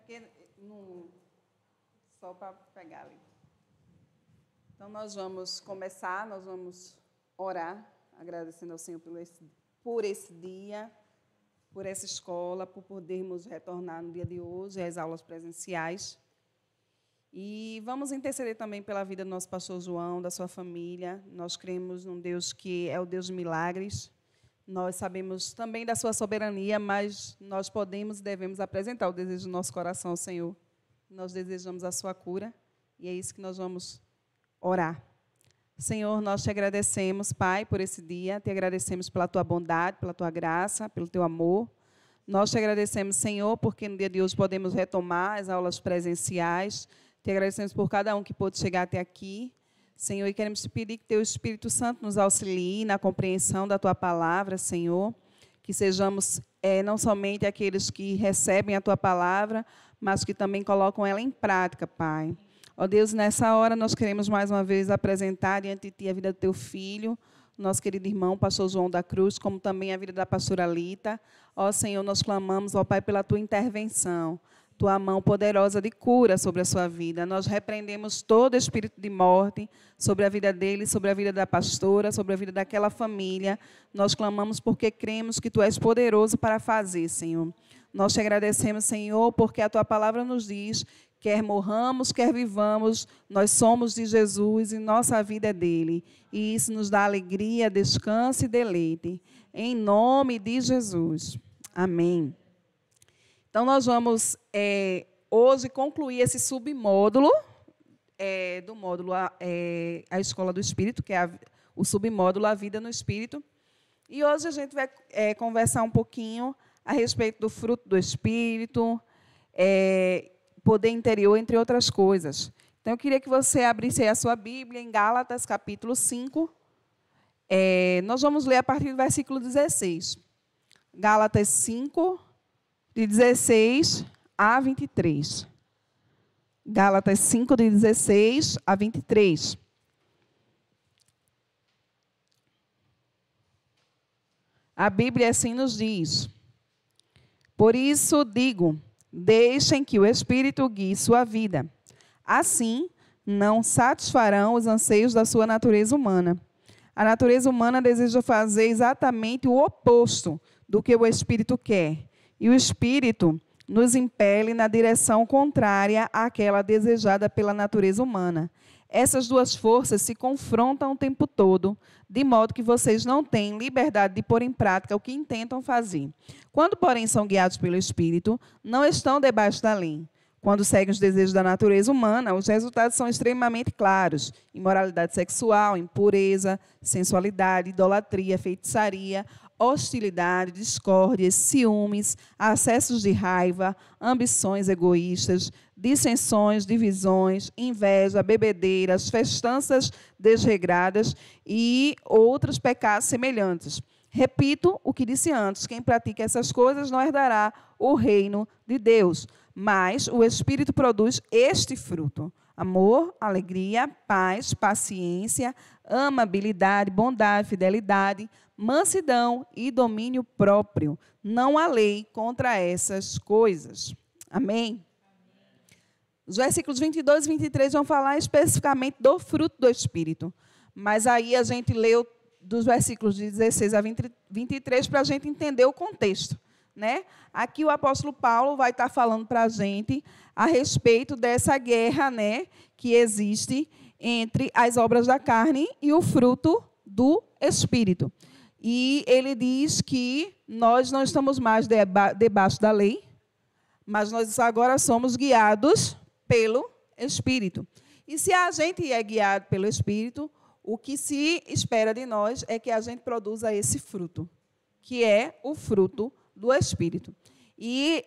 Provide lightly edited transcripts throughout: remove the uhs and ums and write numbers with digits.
porque só para pegar ali. Então, nós vamos começar, nós vamos orar, agradecendo ao Senhor por esse dia, por essa escola, por podermos retornar no dia de hoje às aulas presenciais. E vamos interceder também pela vida do nosso pastor João, da sua família. Nós cremos num Deus que é o Deus de milagres. Nós sabemos também da sua soberania, mas nós podemos e devemos apresentar o desejo do nosso coração ao Senhor. Nós desejamos a sua cura, e é isso que nós vamos orar. Senhor, nós te agradecemos, Pai, por esse dia. Te agradecemos pela tua bondade, pela tua graça, pelo teu amor. Nós te agradecemos, Senhor, porque no dia de hoje podemos retomar as aulas presenciais. Te agradecemos por cada um que pôde chegar até aqui. Senhor, e queremos te pedir que teu Espírito Santo nos auxilie na compreensão da tua palavra, Senhor. Que sejamos não somente aqueles que recebem a tua palavra, mas que também colocam ela em prática, Pai. Ó Deus, nessa hora nós queremos mais uma vez apresentar diante de ti a vida do teu filho, nosso querido irmão, pastor João da Cruz, como também a vida da pastora Lita. Ó Senhor, nós clamamos, ó Pai, pela tua intervenção, tua mão poderosa de cura sobre a sua vida. Nós repreendemos todo espírito de morte sobre a vida dele, sobre a vida da pastora, sobre a vida daquela família. Nós clamamos porque cremos que tu és poderoso para fazer, Senhor. Nós te agradecemos, Senhor, porque a tua palavra nos diz: quer morramos, quer vivamos, nós somos de Jesus e nossa vida é dele. E isso nos dá alegria, descanso e deleite. Em nome de Jesus. Amém. Então, nós vamos hoje concluir esse submódulo do módulo A Escola do Espírito, que é o submódulo A Vida no Espírito. E hoje a gente vai conversar um pouquinho a respeito do fruto do Espírito, poder interior, entre outras coisas. Então, eu queria que você abrisse aí a sua Bíblia em Gálatas, capítulo 5. Nós vamos ler a partir do versículo 16. Gálatas 5, de 16 a 23. Gálatas 5, de 16 a 23. A Bíblia assim nos diz: por isso digo, deixem que o Espírito guie sua vida. Assim, não satisfarão os anseios da sua natureza humana. A natureza humana deseja fazer exatamente o oposto do que o Espírito quer. E o Espírito nos impele na direção contrária àquela desejada pela natureza humana. Essas duas forças se confrontam o tempo todo, de modo que vocês não têm liberdade de pôr em prática o que intentam fazer. Quando, porém, são guiados pelo Espírito, não estão debaixo da lei. Quando seguem os desejos da natureza humana, os resultados são extremamente claros: imoralidade sexual, impureza, sensualidade, idolatria, feitiçaria, hostilidade, discórdias, ciúmes, acessos de raiva, ambições egoístas, dissensões, divisões, inveja, bebedeiras, festanças desregradas e outros pecados semelhantes. Repito o que disse antes: quem pratica essas coisas não herdará o reino de Deus. Mas o Espírito produz este fruto: amor, alegria, paz, paciência, amabilidade, bondade, fidelidade, mansidão e domínio próprio. Não há lei contra essas coisas. Amém? Os versículos 22 e 23 vão falar especificamente do fruto do Espírito. Mas aí a gente leu dos versículos de 16 a 23 para a gente entender o contexto. Né? Aqui o apóstolo Paulo vai estar falando para a gente a respeito dessa guerra, né, que existe entre as obras da carne e o fruto do Espírito. E ele diz que nós não estamos mais debaixo da lei, mas nós agora somos guiados pelo Espírito. E se a gente é guiado pelo Espírito, o que se espera de nós é que a gente produza esse fruto, que é o fruto do Espírito. E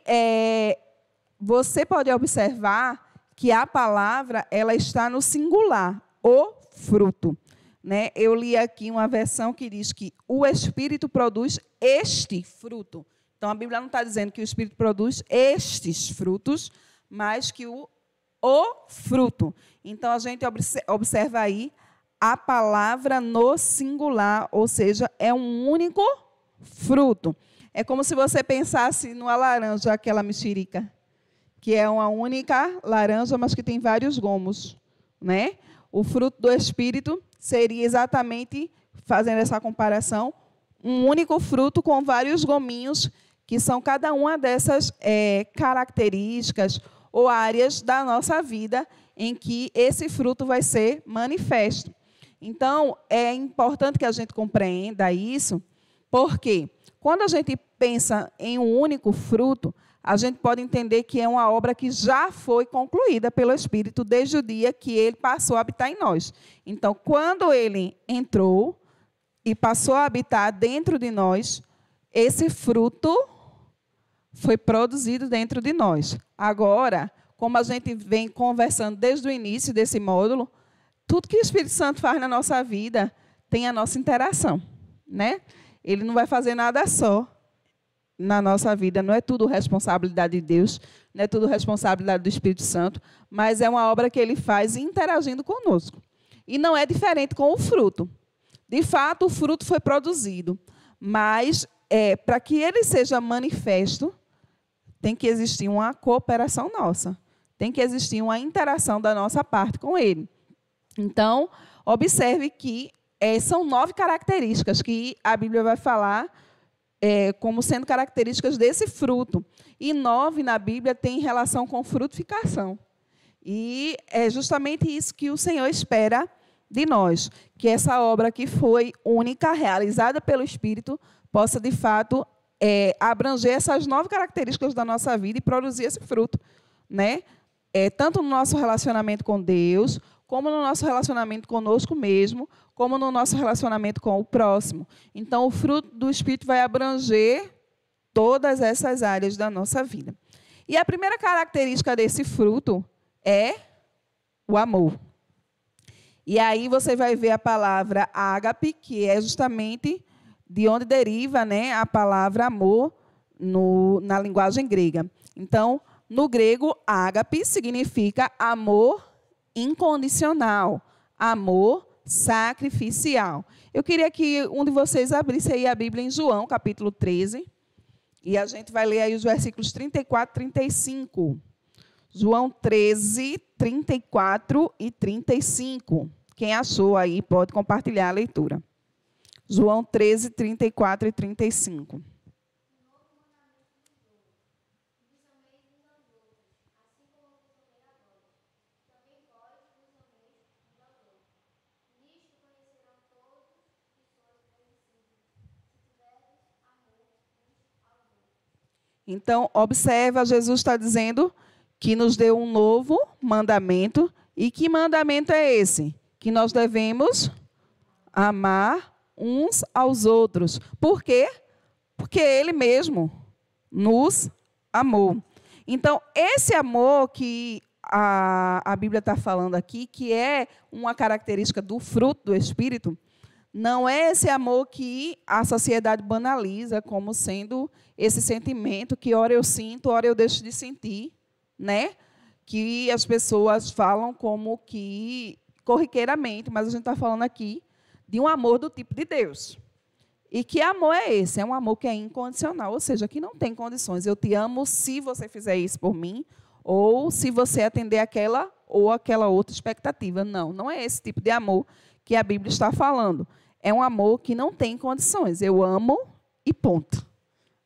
você pode observar que a palavra ela está no singular, o fruto. Né? Eu li aqui uma versão que diz que o Espírito produz este fruto. Então, a Bíblia não está dizendo que o Espírito produz estes frutos, mas que o fruto. Então, a gente observa aí a palavra no singular, ou seja, é um único fruto. É como se você pensasse numa laranja, aquela mexerica, que é uma única laranja, mas que tem vários gomos, né? O fruto do Espírito seria exatamente, fazendo essa comparação, um único fruto com vários gominhos, que são cada uma dessas características ou áreas da nossa vida em que esse fruto vai ser manifesto. Então, é importante que a gente compreenda isso, porque quando a gente pensa em um único fruto, a gente pode entender que é uma obra que já foi concluída pelo Espírito desde o dia que ele passou a habitar em nós. Então, quando ele entrou e passou a habitar dentro de nós, esse fruto foi produzido dentro de nós. Agora, como a gente vem conversando desde o início desse módulo, tudo que o Espírito Santo faz na nossa vida tem a nossa interação, né? Ele não vai fazer nada só na nossa vida, não é tudo responsabilidade de Deus, não é tudo responsabilidade do Espírito Santo, mas é uma obra que ele faz interagindo conosco. E não é diferente com o fruto. De fato, o fruto foi produzido, mas para que ele seja manifesto, tem que existir uma cooperação nossa, tem que existir uma interação da nossa parte com ele. Então, observe que são 9 características que a Bíblia vai falar como sendo características desse fruto. E 9 na Bíblia tem relação com frutificação. E é justamente isso que o Senhor espera de nós, que essa obra que foi única, realizada pelo Espírito, possa, de fato, abranger essas 9 características da nossa vida e produzir esse fruto, né? Tanto no nosso relacionamento com Deus, como no nosso relacionamento conosco mesmo, como no nosso relacionamento com o próximo. Então, o fruto do Espírito vai abranger todas essas áreas da nossa vida. E a primeira característica desse fruto é o amor. E aí você vai ver a palavra ágape, que é justamente de onde deriva, né, a palavra amor na linguagem grega. Então, no grego, ágape significa amor incondicional, amor sacrificial. Eu queria que um de vocês abrisse aí a Bíblia em João, capítulo 13, e a gente vai ler aí os versículos 34 e 35. João 13, 34 e 35. Quem achou aí pode compartilhar a leitura. João 13, 34 e 35. Então, observa, Jesus está dizendo que nos deu um novo mandamento. E que mandamento é esse? Que nós devemos amar uns aos outros. Por quê? Porque Ele mesmo nos amou. Então, esse amor que a Bíblia está falando aqui, que é uma característica do fruto do Espírito, não é esse amor que a sociedade banaliza como sendo esse sentimento que ora eu sinto, ora eu deixo de sentir, né? Que as pessoas falam como que corriqueiramente, mas a gente está falando aqui de um amor do tipo de Deus. E que amor é esse? É um amor que é incondicional, ou seja, que não tem condições. Eu te amo se você fizer isso por mim, ou se você atender aquela ou aquela outra expectativa. Não, não é esse tipo de amor que a Bíblia está falando. É um amor que não tem condições. Eu amo e ponto,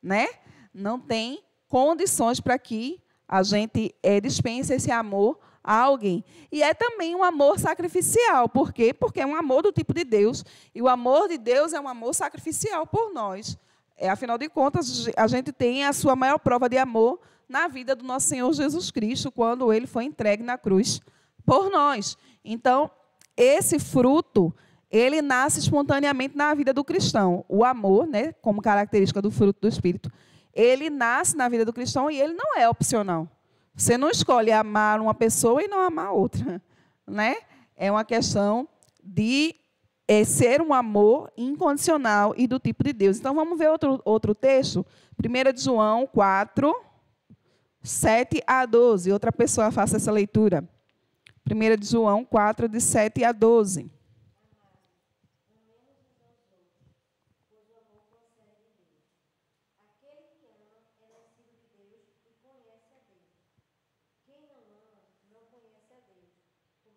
né? Não tem condições para que a gente dispense esse amor a alguém. E é também um amor sacrificial. Por quê? Porque é um amor do tipo de Deus. E o amor de Deus é um amor sacrificial por nós. Afinal de contas, a gente tem a sua maior prova de amor na vida do nosso Senhor Jesus Cristo, quando Ele foi entregue na cruz por nós. Então, esse fruto, ele nasce espontaneamente na vida do cristão. O amor, né, como característica do fruto do Espírito, ele nasce na vida do cristão e ele não é opcional. Você não escolhe amar uma pessoa e não amar outra, né? É uma questão de ser um amor incondicional e do tipo de Deus. Então, vamos ver outro texto. 1 de João 4, 7 a 12. Outra pessoa faça essa leitura. 1 de João 4, de 7 a 12.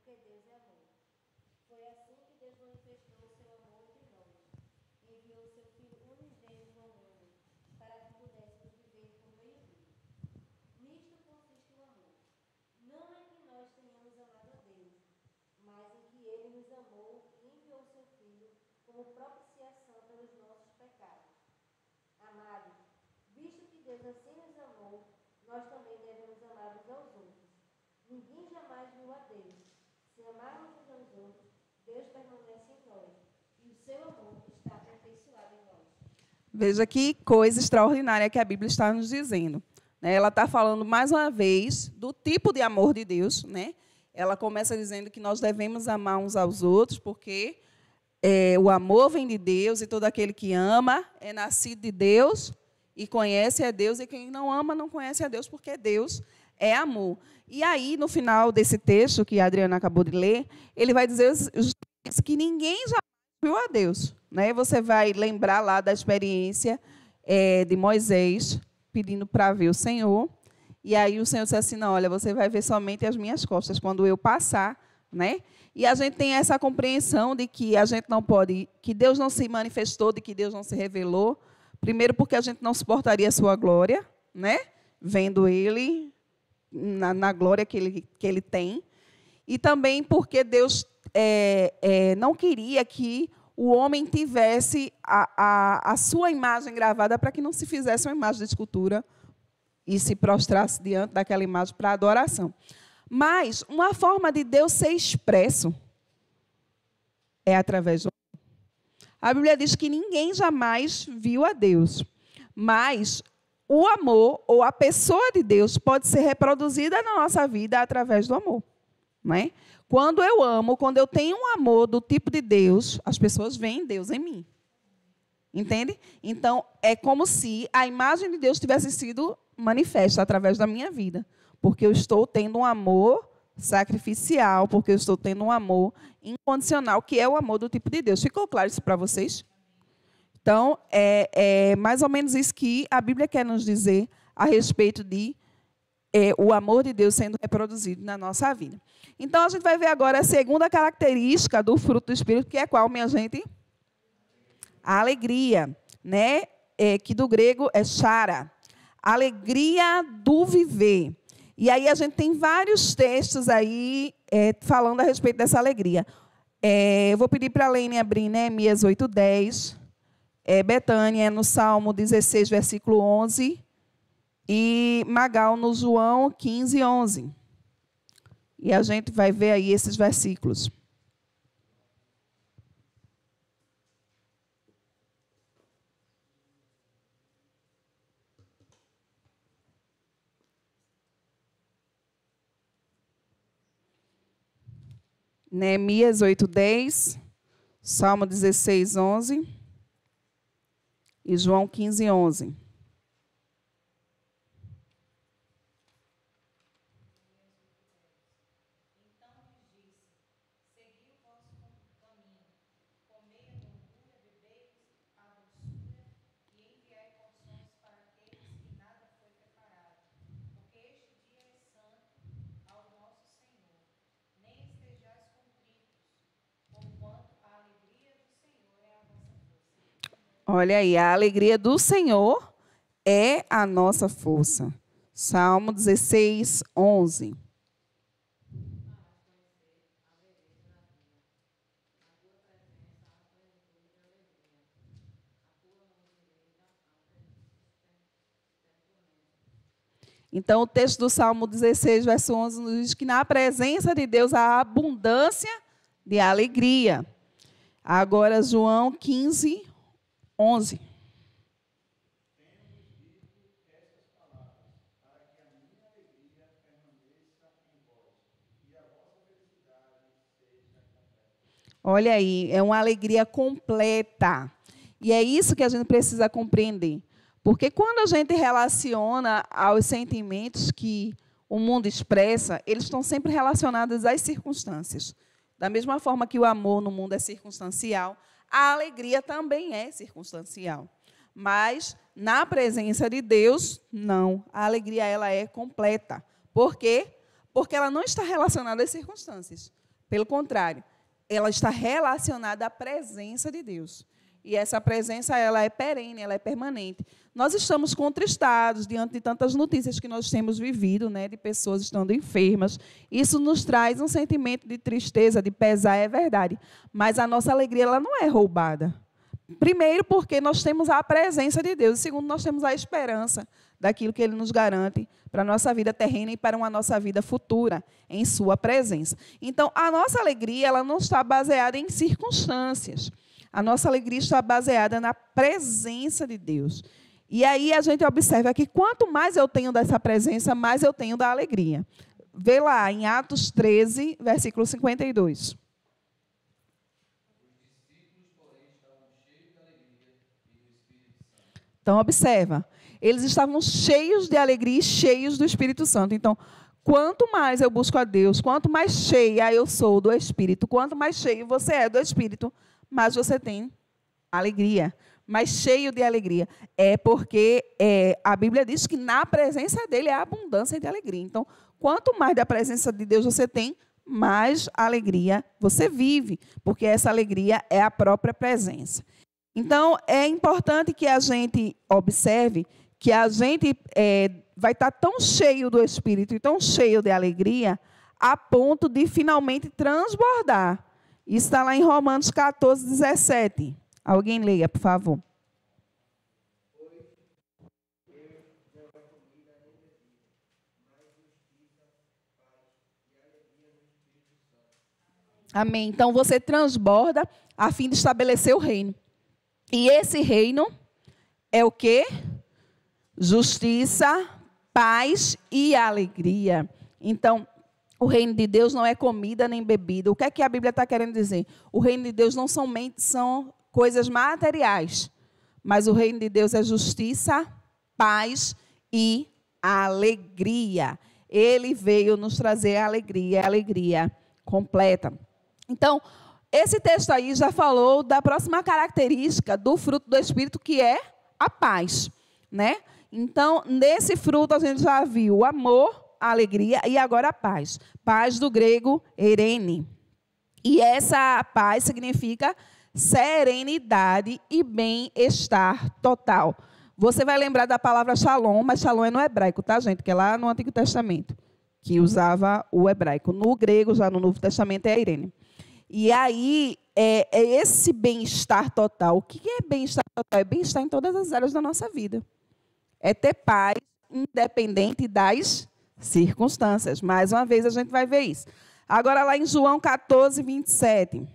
porque Deus é amor. Foi assim que Deus manifestou o seu amor entre nós. Enviou o seu Filho unigênito ao mundo, para que pudéssemos viver por meio dele. Nisto consiste o amor. Não é que nós tenhamos amado a Deus, mas em que ele nos amou e enviou o seu Filho como propiciação pelos nossos pecados. Amados, visto que Deus assim nos amou, nós também devemos amar uns aos outros. Ninguém jamais viu a Deus. Se amarmos uns aos outros, Deus permanece em nós, e o seu amor está aperfeiçoado em nós. Veja que coisa extraordinária que a Bíblia está nos dizendo. Ela está falando, mais uma vez, do tipo de amor de Deus. Ela começa dizendo que nós devemos amar uns aos outros, porque o amor vem de Deus, e todo aquele que ama é nascido de Deus e conhece a Deus, e quem não ama não conhece a Deus, porque Deus é amor. E aí, no final desse texto que a Adriana acabou de ler, ele vai dizer que ninguém já viu a Deus. Você vai lembrar lá da experiência de Moisés, pedindo para ver o Senhor. E aí o Senhor disse assim, não, olha, você vai ver somente as minhas costas quando eu passar. E a gente tem essa compreensão de que a gente não pode, que Deus não se manifestou, de que Deus não se revelou. Primeiro porque a gente não suportaria a sua glória, vendo Ele na glória que ele tem. E também porque Deus não queria que o homem tivesse a sua imagem gravada, para que não se fizesse uma imagem de escultura e se prostrasse diante daquela imagem para adoração. Mas uma forma de Deus ser expresso é através do amor. A Bíblia diz que ninguém jamais viu a Deus, mas o amor ou a pessoa de Deus pode ser reproduzida na nossa vida através do amor. Quando eu amo, quando eu tenho um amor do tipo de Deus, as pessoas veem Deus em mim. Entende? Então, é como se a imagem de Deus tivesse sido manifesta através da minha vida. Porque eu estou tendo um amor sacrificial, porque eu estou tendo um amor incondicional, que é o amor do tipo de Deus. Ficou claro isso para vocês? Então, é mais ou menos isso que a Bíblia quer nos dizer a respeito de o amor de Deus sendo reproduzido na nossa vida. Então, a gente vai ver agora a segunda característica do fruto do Espírito, que é qual, minha gente? A alegria, que do grego é chara. Alegria do viver. E aí a gente tem vários textos aí falando a respeito dessa alegria. Eu vou pedir para a Lene abrir Neemias 8:10. Betânia no Salmo 16, versículo 11. E Magal no João 15:11. E a gente vai ver aí esses versículos. Neemias 8:10, Salmo 16:11 e João 15:11. Olha aí, a alegria do Senhor é a nossa força. Salmo 16:11. Então, o texto do Salmo 16, verso 11, nos diz que na presença de Deus há abundância de alegria. Agora, João 15:11. Olha aí, é uma alegria completa. E é isso que a gente precisa compreender. Porque quando a gente relaciona aos sentimentos que o mundo expressa, eles estão sempre relacionados às circunstâncias. Da mesma forma que o amor no mundo é circunstancial, a alegria também é circunstancial. Mas, na presença de Deus, não. A alegria ela é completa. Por quê? Porque ela não está relacionada às circunstâncias. Pelo contrário, ela está relacionada à presença de Deus. E essa presença, ela é perene, ela é permanente. Nós estamos contristados diante de tantas notícias que nós temos vivido, né, de pessoas estando enfermas. Isso nos traz um sentimento de tristeza, de pesar, é verdade. Mas a nossa alegria, ela não é roubada. Primeiro, porque nós temos a presença de Deus. E segundo, nós temos a esperança daquilo que Ele nos garante para a nossa vida terrena e para uma nossa vida futura, em sua presença. Então, a nossa alegria, ela não está baseada em circunstâncias. A nossa alegria está baseada na presença de Deus. E aí a gente observa que quanto mais eu tenho dessa presença, mais eu tenho da alegria. Vê lá em Atos 13, versículo 52. Então, observa. Eles estavam cheios de alegria e cheios do Espírito Santo. Então, quanto mais eu busco a Deus, quanto mais cheia eu sou do Espírito, quanto mais cheio você é do Espírito, mais você tem alegria, mais cheio de alegria. É porque a Bíblia diz que na presença dele há abundância de alegria. Então, quanto mais da presença de Deus você tem, mais alegria você vive, porque essa alegria é a própria presença. Então, é importante que a gente observe que a gente vai estar tão cheio do Espírito e tão cheio de alegria, a ponto de finalmente transbordar. Isso está lá em Romanos 14, 17. Alguém leia, por favor. Amém. Então, você transborda a fim de estabelecer o reino. E esse reino é o quê? Justiça, paz e alegria. Então, o reino de Deus não é comida nem bebida. O que é que a Bíblia está querendo dizer? O reino de Deus não somente são coisas materiais, mas o reino de Deus é justiça, paz e alegria. Ele veio nos trazer alegria, alegria completa. Então, esse texto aí já falou da próxima característica do fruto do Espírito, que é a paz, né? Então, nesse fruto a gente já viu o amor, a alegria e agora a paz. Paz do grego, eirene. E essa paz significa serenidade e bem-estar total. Você vai lembrar da palavra shalom, mas shalom é no hebraico, tá, gente? Que é lá no Antigo Testamento, que usava o hebraico. No grego, já no Novo Testamento, é eirene. E aí, é esse bem-estar total. O que é bem-estar total? É bem-estar em todas as áreas da nossa vida. É ter paz, independente das circunstâncias. Mais uma vez, a gente vai ver isso. Agora, lá em João 14, 27.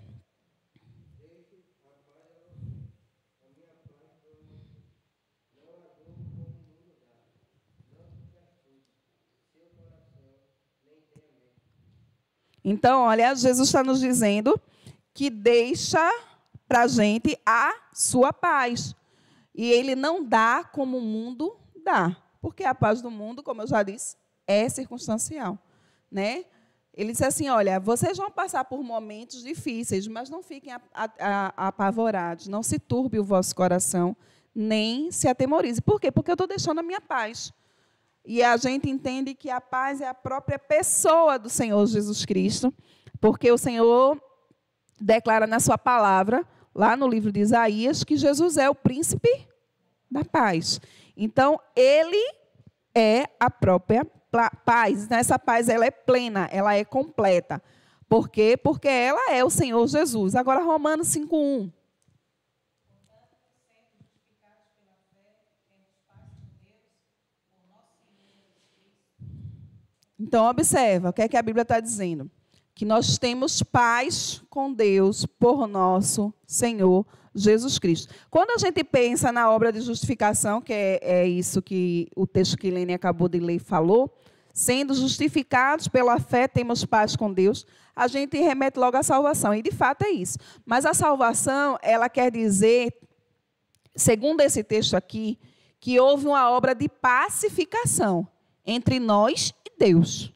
Então, olha, Jesus está nos dizendo que deixa para a gente a sua paz. E ele não dá como o mundo dá. Porque a paz do mundo, como eu já disse, é circunstancial, né? Ele disse assim, olha, vocês vão passar por momentos difíceis, mas não fiquem apavorados, não se turbe o vosso coração, nem se atemorize. Por quê? Porque eu estou deixando a minha paz. E a gente entende que a paz é a própria pessoa do Senhor Jesus Cristo, porque o Senhor declara na sua palavra, lá no livro de Isaías, que Jesus é o príncipe da paz. Então, ele é a própria paz. Essa paz ela é plena, ela é completa. Por quê? Porque ela é o Senhor Jesus. Agora, Romanos 5:1. Então, observa, o que é que a Bíblia está dizendo? Que nós temos paz com Deus por nosso Senhor Jesus Cristo. Quando a gente pensa na obra de justificação, que é isso que o texto que Helene acabou de ler falou, sendo justificados pela fé, temos paz com Deus, a gente remete logo à salvação. E, de fato, é isso. Mas a salvação, ela quer dizer, segundo esse texto aqui, que houve uma obra de pacificação entre nós e Deus,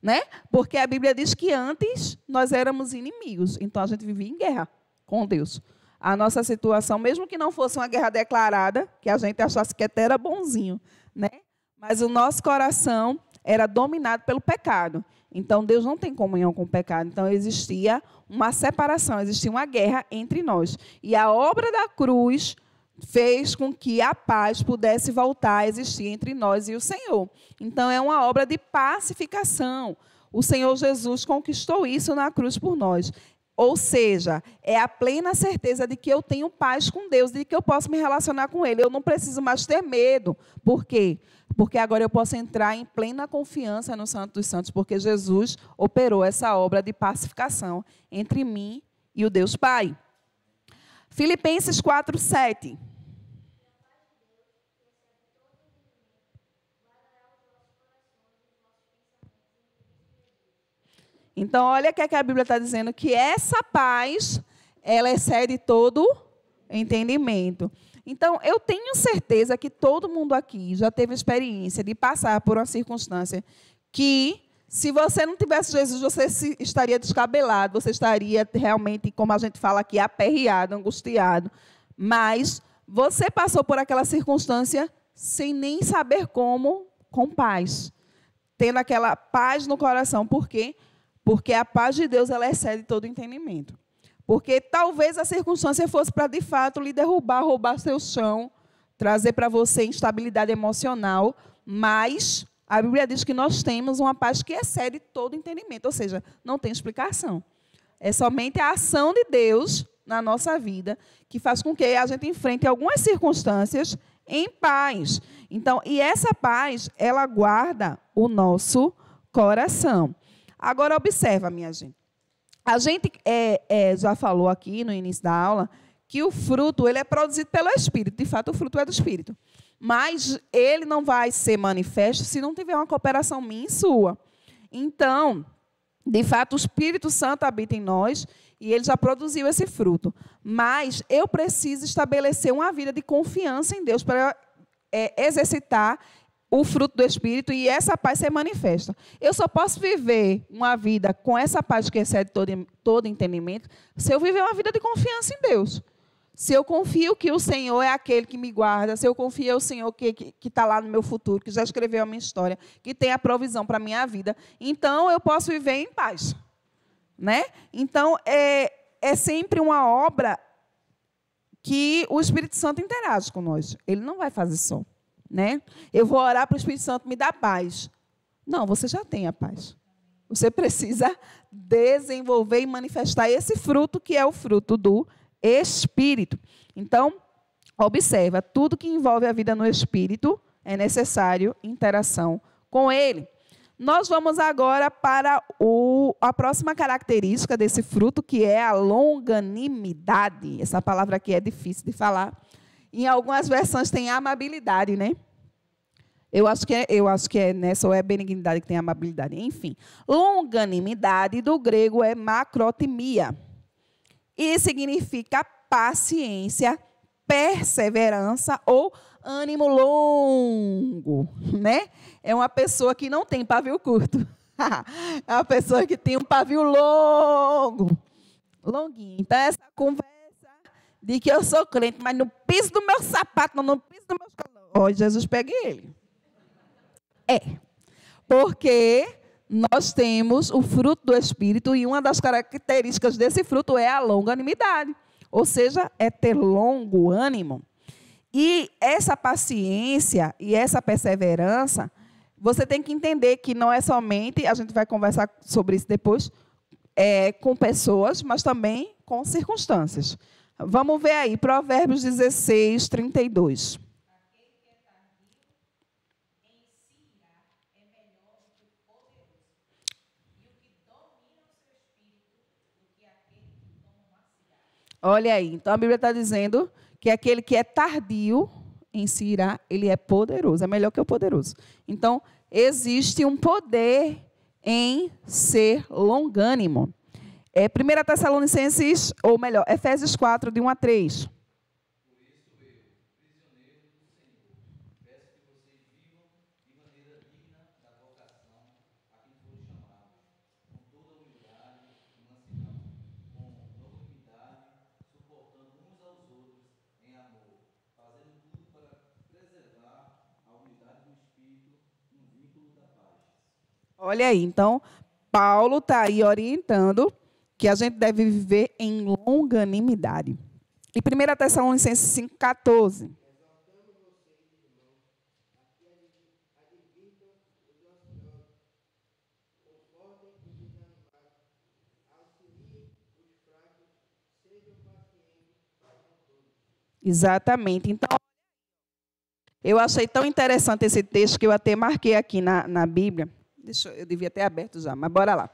né? Porque a Bíblia diz que antes nós éramos inimigos, então a gente vivia em guerra com Deus. A nossa situação, mesmo que não fosse uma guerra declarada, que a gente achasse que até era bonzinho, né? Mas o nosso coração era dominado pelo pecado. Então, Deus não tem comunhão com o pecado. Então, existia uma separação, existia uma guerra entre nós. E a obra da cruz fez com que a paz pudesse voltar a existir entre nós e o Senhor. Então, é uma obra de pacificação. O Senhor Jesus conquistou isso na cruz por nós. Ou seja, é a plena certeza de que eu tenho paz com Deus, de que eu posso me relacionar com Ele. Eu não preciso mais ter medo. Por quê? Porque agora eu posso entrar em plena confiança no Santo dos Santos, porque Jesus operou essa obra de pacificação entre mim e o Deus Pai. Filipenses 4:7. Então, olha o que a Bíblia está dizendo, que essa paz, ela excede todo entendimento. Então, eu tenho certeza que todo mundo aqui já teve experiência de passar por uma circunstância que, se você não tivesse Jesus, você estaria descabelado, você estaria realmente, como a gente fala aqui, aperreado, angustiado. Mas você passou por aquela circunstância sem nem saber como, com paz. Tendo aquela paz no coração. Por quê? Porque a paz de Deus, ela excede todo entendimento. Porque talvez a circunstância fosse para, de fato, lhe derrubar, roubar seu chão, trazer para você instabilidade emocional, mas a Bíblia diz que nós temos uma paz que excede todo entendimento, ou seja, não tem explicação. É somente a ação de Deus na nossa vida que faz com que a gente enfrente algumas circunstâncias em paz. Então, e essa paz, ela guarda o nosso coração. Agora, observa, minha gente. A gente já falou aqui no início da aula que o fruto ele é produzido pelo Espírito. De fato, o fruto é do Espírito. Mas ele não vai ser manifesto se não tiver uma cooperação minha e sua. Então, de fato, o Espírito Santo habita em nós e ele já produziu esse fruto. Mas eu preciso estabelecer uma vida de confiança em Deus para exercitar o fruto do Espírito e essa paz ser manifesta. Eu só posso viver uma vida com essa paz que excede todo entendimento se eu viver uma vida de confiança em Deus. Se eu confio que o Senhor é aquele que me guarda, se eu confio que é o Senhor que está lá no meu futuro, que já escreveu a minha história, que tem a provisão para a minha vida, então eu posso viver em paz. Né? Então, é sempre uma obra que o Espírito Santo interage com nós. Ele não vai fazer só. Né? Eu vou orar para o Espírito Santo me dar paz. Não, você já tem a paz. Você precisa desenvolver e manifestar esse fruto que é o fruto do Espírito. Então, observa, tudo que envolve a vida no Espírito é necessário interação com ele. Nós vamos agora para a próxima característica desse fruto, que é a longanimidade. Essa palavra aqui é difícil de falar. Em algumas versões tem amabilidade, né? Eu acho que é nessa ou é benignidade que tem amabilidade. Enfim, longanimidade do grego é macrotimia. E significa paciência, perseverança ou ânimo longo, né? É uma pessoa que não tem pavio curto. É uma pessoa que tem um pavio longo. Longuinho. Então, essa conversa de que eu sou crente, mas no piso do meu sapato, no piso do meu escalão. Ó, Jesus pegue ele. Porque nós temos o fruto do Espírito e uma das características desse fruto é a longanimidade. Ou seja, é ter longo ânimo. E essa paciência e essa perseverança, você tem que entender que não é somente, a gente vai conversar sobre isso depois, com pessoas, mas também com circunstâncias. Vamos ver aí, Provérbios 16, 32. Olha aí, então a Bíblia está dizendo que aquele que é tardio em se irar, ele é poderoso, é melhor que o poderoso. Então, existe um poder em ser longânimo. 1 Tessalonicenses, ou melhor, Efésios 4, de 1 a 3. Olha aí, então, Paulo está aí orientando que a gente deve viver em longanimidade. E 1 Tessalonicenses 5,14. Exatamente. Então, eu achei tão interessante esse texto que eu até marquei aqui na Bíblia. Eu devia ter aberto já, mas bora lá.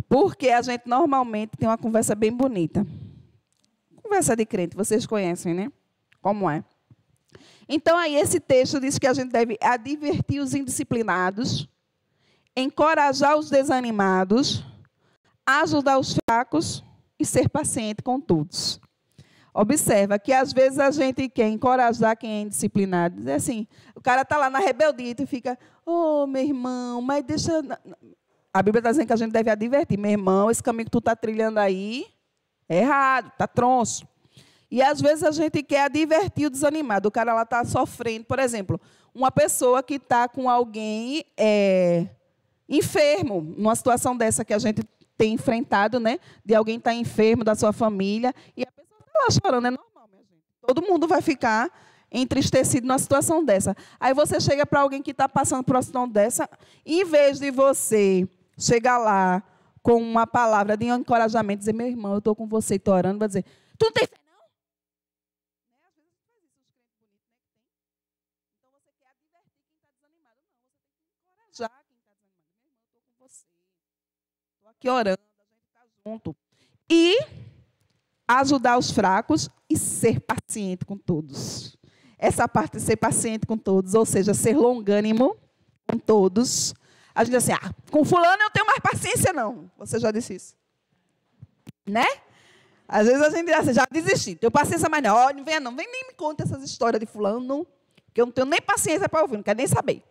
Porque a gente normalmente tem uma conversa bem bonita. Conversa de crente, vocês conhecem, né? Como é? Então, aí esse texto diz que a gente deve advertir os indisciplinados, encorajar os desanimados, ajudar os fracos e ser paciente com todos. Observa que, às vezes, a gente quer encorajar quem é indisciplinado. Diz assim, o cara está lá na rebeldia e fica, meu irmão, mas deixa... A Bíblia está dizendo que a gente deve advertir. Meu irmão, esse caminho que tu está trilhando aí é errado, está tronço. E, às vezes, a gente quer advertir o desanimado. O cara lá está sofrendo. Por exemplo, uma pessoa que está com alguém enfermo, numa situação dessa que a gente tem enfrentado, né? De alguém estar enfermo da sua família, e a pessoa está lá chorando, é normal, minha gente. Todo mundo vai ficar entristecido numa situação dessa. Aí você chega para alguém que está passando por uma situação dessa, e em vez de você chegar lá com uma palavra de encorajamento, dizer, meu irmão, eu estou com você, estou orando, vai dizer, tu não tem fé, não? Às vezes faz isso, os crentes bonitos, né, que tem. Então você quer advertir quem está desanimado. Não, você tem que encorajar quem está desanimado. Meu irmão, eu estou com você. Estou aqui orando, a gente está junto. E ajudar os fracos e ser paciente com todos. Essa parte de ser paciente com todos, ou seja, ser longânimo com todos. A gente diz assim, com fulano eu tenho mais paciência, não. Você já disse isso? Né? Às vezes a gente diz assim, já desisti, tenho paciência mais não. Olha, não venha não, vem nem me conta essas histórias de fulano, que eu não tenho nem paciência para ouvir, não quero nem saber.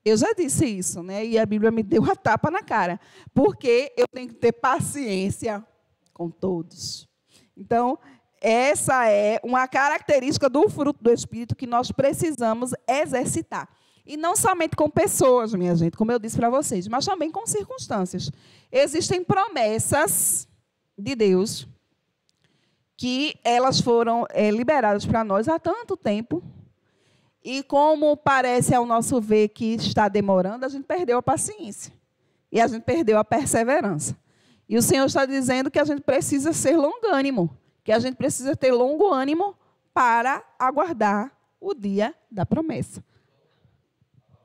Eu já disse isso, né? E a Bíblia me deu a tapa na cara. Porque eu tenho que ter paciência com todos. Então, essa é uma característica do fruto do Espírito que nós precisamos exercitar. E não somente com pessoas, minha gente, como eu disse para vocês, mas também com circunstâncias. Existem promessas de Deus que elas foram liberadas para nós há tanto tempo. E como parece ao nosso ver que está demorando, a gente perdeu a paciência. E a gente perdeu a perseverança. E o Senhor está dizendo que a gente precisa ser longânimo, que a gente precisa ter longo ânimo para aguardar o dia da promessa.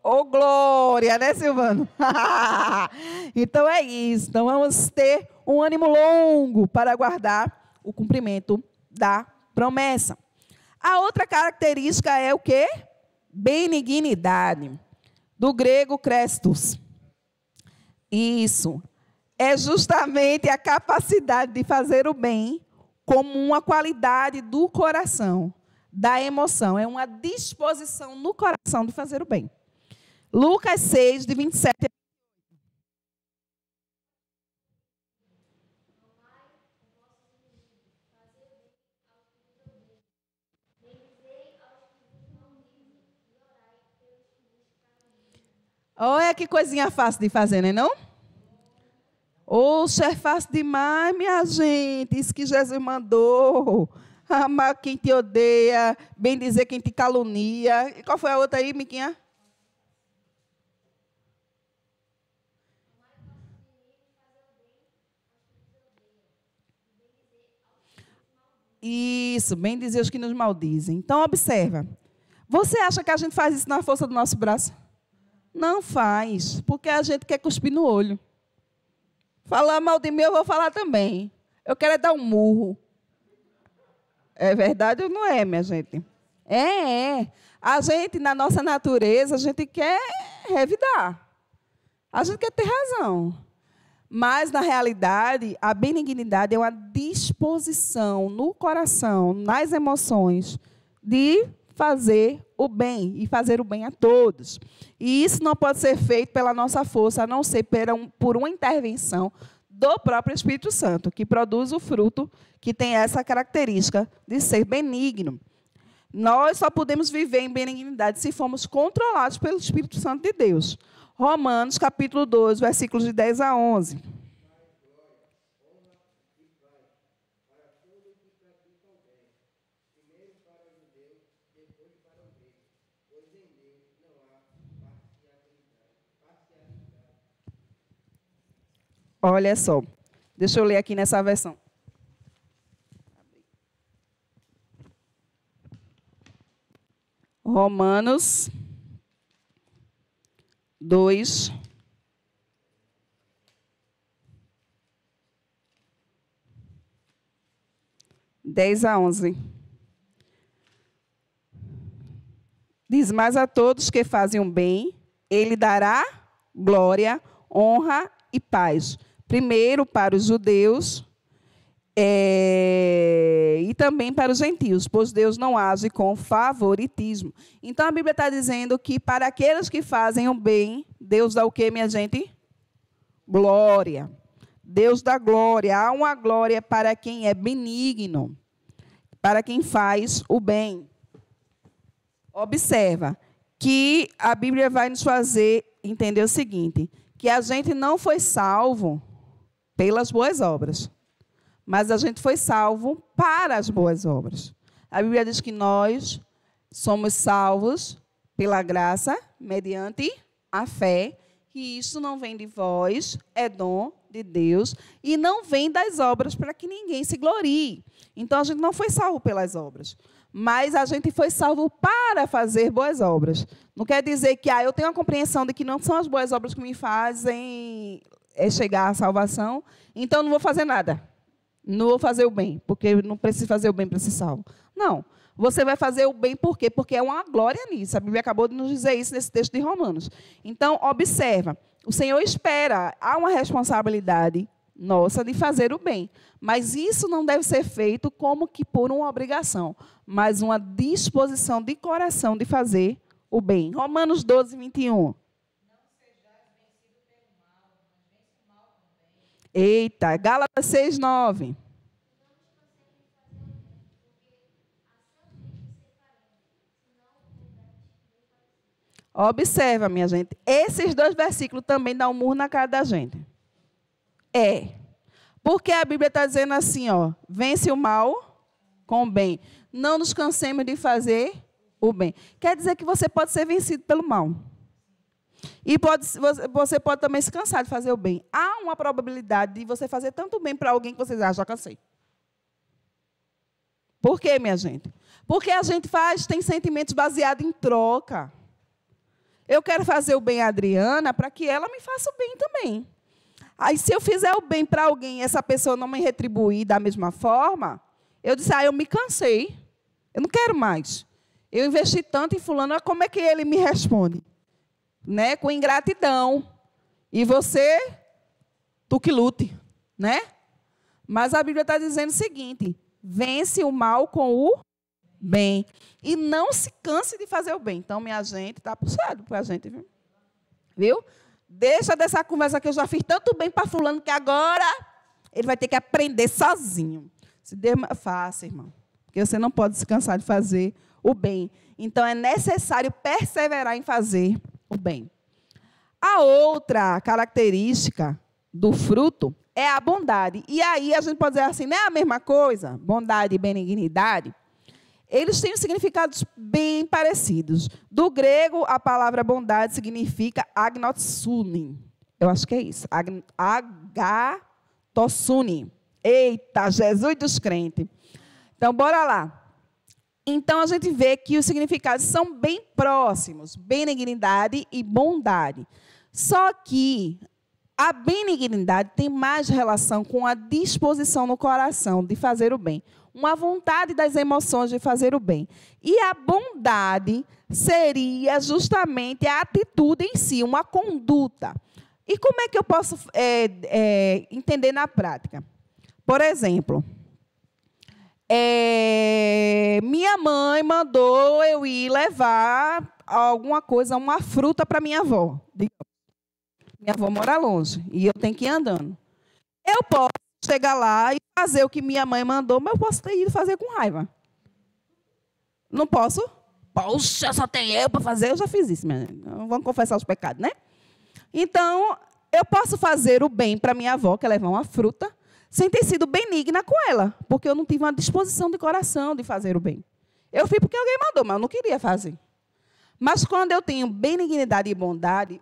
Ô, glória, né, Silvano? Então é isso. Então vamos ter um ânimo longo para aguardar o cumprimento da promessa. A outra característica é o quê? Benignidade. Do grego, Christos. Isso. É justamente a capacidade de fazer o bem como uma qualidade do coração, da emoção. É uma disposição no coração de fazer o bem. Lucas 6, de 27 a 28. Olha que coisinha fácil de fazer, não é não? Oxe, é fácil demais, minha gente. Isso que Jesus mandou. Amar quem te odeia, bem dizer quem te calunia. E qual foi a outra aí, Miquinha? Isso, bem dizer os que nos maldizem. Então, observa. Você acha que a gente faz isso na força do nosso braço? Não faz, porque a gente quer cuspir no olho. Falar mal de mim, eu vou falar também. Eu quero dar um murro. É verdade ou não é, minha gente? É. A gente, na nossa natureza, a gente quer revidar. A gente quer ter razão. Mas, na realidade, a benignidade é uma disposição no coração, nas emoções, de fazer o bem e fazer o bem a todos. E isso não pode ser feito pela nossa força, a não ser por uma intervenção do próprio Espírito Santo, que produz o fruto que tem essa característica de ser benigno. Nós só podemos viver em benignidade se formos controlados pelo Espírito Santo de Deus. Romanos, capítulo 2, versículos de 10 a 11. Olha só, deixa eu ler aqui nessa versão. Romanos 2, 10 a 11. Diz, mas a todos que fazem o bem, ele dará glória, honra e paz. Primeiro para os judeus e também para os gentios, pois Deus não age com favoritismo. Então, a Bíblia está dizendo que para aqueles que fazem o bem, Deus dá o quê, minha gente? Glória. Deus dá glória. Há uma glória para quem é benigno, para quem faz o bem. Observa que a Bíblia vai nos fazer entender o seguinte, que a gente não foi salvo pelas boas obras, mas a gente foi salvo para as boas obras. A Bíblia diz que nós somos salvos pela graça, mediante a fé, que isso não vem de vós, é dom de Deus, e não vem das obras para que ninguém se glorie. Então, a gente não foi salvo pelas obras, mas a gente foi salvo para fazer boas obras. Não quer dizer que eu tenho a compreensão de que não são as boas obras que me fazem chegar à salvação, então não vou fazer nada. Não vou fazer o bem, porque não preciso fazer o bem para ser salvo. Não. Você vai fazer o bem por quê? Porque é uma glória nisso. A Bíblia acabou de nos dizer isso nesse texto de Romanos. Então, observa. O Senhor espera. Há uma responsabilidade nossa de fazer o bem. Mas isso não deve ser feito como que por uma obrigação, mas uma disposição de coração de fazer o bem. Romanos 12, 21. Eita, Gálatas 6, 9. Observa, minha gente. Esses dois versículos também dão um murro na cara da gente. Porque a Bíblia está dizendo assim, ó, vence o mal com o bem. Não nos cansemos de fazer o bem. Quer dizer que você pode ser vencido pelo mal. E você pode também se cansar de fazer o bem. Há uma probabilidade de você fazer tanto bem para alguém que você diz, já cansei. Por quê, minha gente? Porque a gente tem sentimentos baseados em troca. Eu quero fazer o bem à Adriana para que ela me faça o bem também. Aí, se eu fizer o bem para alguém e essa pessoa não me retribuir da mesma forma, eu disse, eu me cansei. Eu não quero mais. Eu investi tanto em fulano, como é que ele me responde? Né? Com ingratidão. E você, tu que lute. Né? Mas a Bíblia está dizendo o seguinte, vence o mal com o bem. E não se canse de fazer o bem. Então, minha gente, está puxado para a gente. Viu? Deixa dessa conversa que eu já fiz tanto bem para fulano, que agora ele vai ter que aprender sozinho. Se der fácil, irmão. Porque você não pode se cansar de fazer o bem. Então, é necessário perseverar em fazer o bem. A outra característica do fruto é a bondade. E aí a gente pode dizer assim, não é a mesma coisa? Bondade e benignidade. Eles têm significados bem parecidos. Do grego, a palavra bondade significa agnotsune. Eu acho que é isso. Agathosune. Eita, Jesus dos crentes. Então, bora lá. Então, a gente vê que os significados são bem próximos. Benignidade e bondade. Só que a benignidade tem mais relação com a disposição no coração de fazer o bem. Uma vontade das emoções de fazer o bem. E a bondade seria justamente a atitude em si, uma conduta. E como é que eu posso entender na prática? Por exemplo, minha mãe mandou eu ir levar alguma coisa, uma fruta para minha avó. Minha avó mora longe e eu tenho que ir andando. Eu posso chegar lá e fazer o que minha mãe mandou, mas eu posso ter ido fazer com raiva. Não posso? Poxa, só tem eu para fazer. Eu já fiz isso, minha gente. Vamos confessar os pecados, né? Então, eu posso fazer o bem para minha avó, que é levar uma fruta, sem ter sido benigna com ela, porque eu não tive uma disposição de coração de fazer o bem. Eu fiz porque alguém mandou, mas eu não queria fazer. Mas quando eu tenho benignidade e bondade,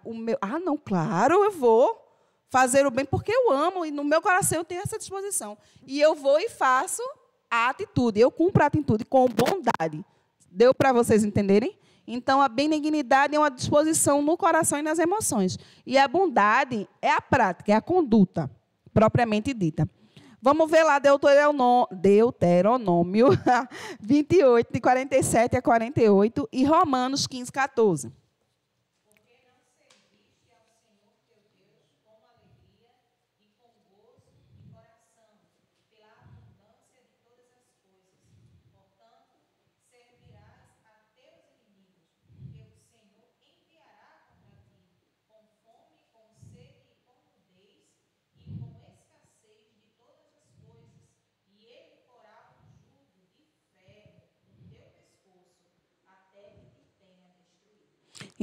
não, claro, eu vou fazer o bem porque eu amo, e no meu coração eu tenho essa disposição. E eu vou e faço a atitude, eu cumpro a atitude com bondade. Deu para vocês entenderem? Então, a benignidade é uma disposição no coração e nas emoções. E a bondade é a prática, é a conduta, propriamente dita. Vamos ver lá Deuteronômio 28, de 47 a 48, e Romanos 15, 14.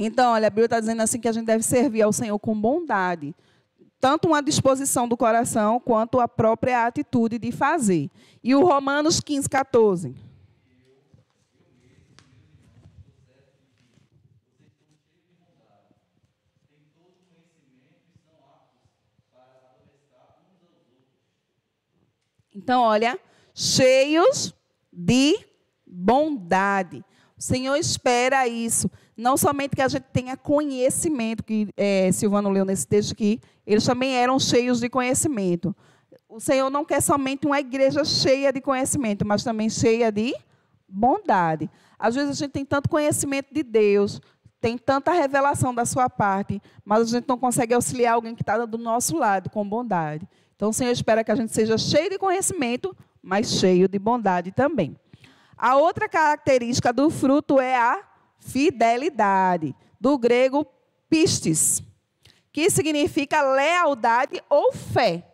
Então, olha, a Bíblia está dizendo assim que a gente deve servir ao Senhor com bondade. Tanto uma disposição do coração, quanto a própria atitude de fazer. E o Romanos 15, 14. Então, olha, cheios de bondade. O Senhor espera isso. Não somente que a gente tenha conhecimento, que Silvano leu nesse texto aqui, eles também eram cheios de conhecimento. O Senhor não quer somente uma igreja cheia de conhecimento, mas também cheia de bondade. Às vezes a gente tem tanto conhecimento de Deus, tem tanta revelação da sua parte, mas a gente não consegue auxiliar alguém que está do nosso lado com bondade. Então o Senhor espera que a gente seja cheio de conhecimento, mas cheio de bondade também. A outra característica do fruto é a fidelidade, do grego pistis, que significa lealdade ou fé.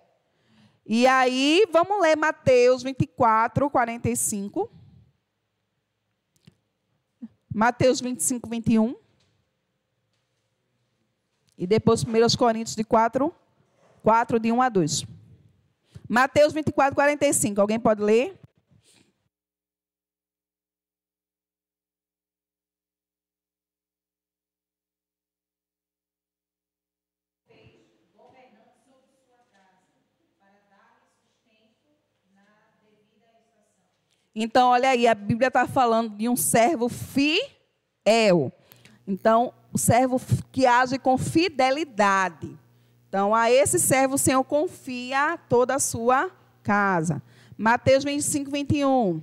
E aí, vamos ler Mateus 24, 45. Mateus 25, 21. E depois 1 Coríntios de 4, de 1 a 2. Mateus 24, 45. Alguém pode ler? Então, olha aí, a Bíblia está falando de um servo fiel. Então, o servo que age com fidelidade. Então, a esse servo o Senhor confia toda a sua casa. Mateus 25, 21.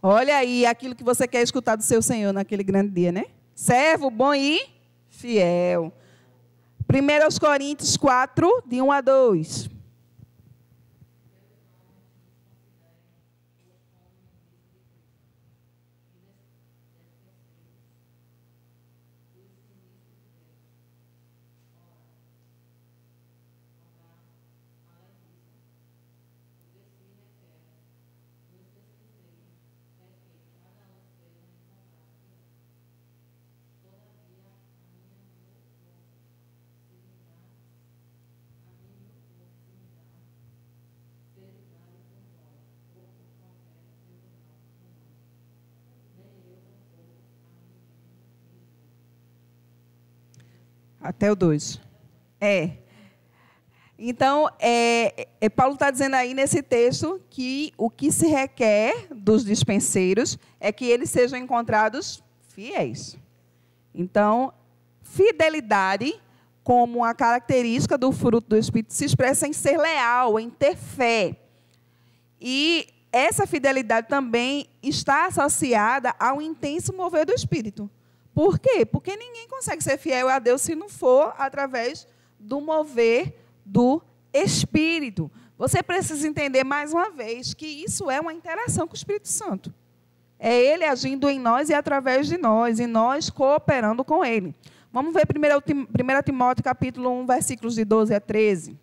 Olha aí aquilo que você quer escutar do seu Senhor naquele grande dia, né? Servo bom e fiel. 1 Coríntios 4, de 1 a 2. Até o 2. Então, Paulo está dizendo aí nesse texto que o que se requer dos dispenseiros é que eles sejam encontrados fiéis. Então, fidelidade, como uma característica do fruto do Espírito, se expressa em ser leal, em ter fé. E essa fidelidade também está associada ao intenso mover do Espírito. Por quê? Porque ninguém consegue ser fiel a Deus se não for através do mover do Espírito. Você precisa entender mais uma vez que isso é uma interação com o Espírito Santo. É Ele agindo em nós e através de nós, e nós cooperando com Ele. Vamos ver 1 Timóteo capítulo 1, versículos de 12 a 13.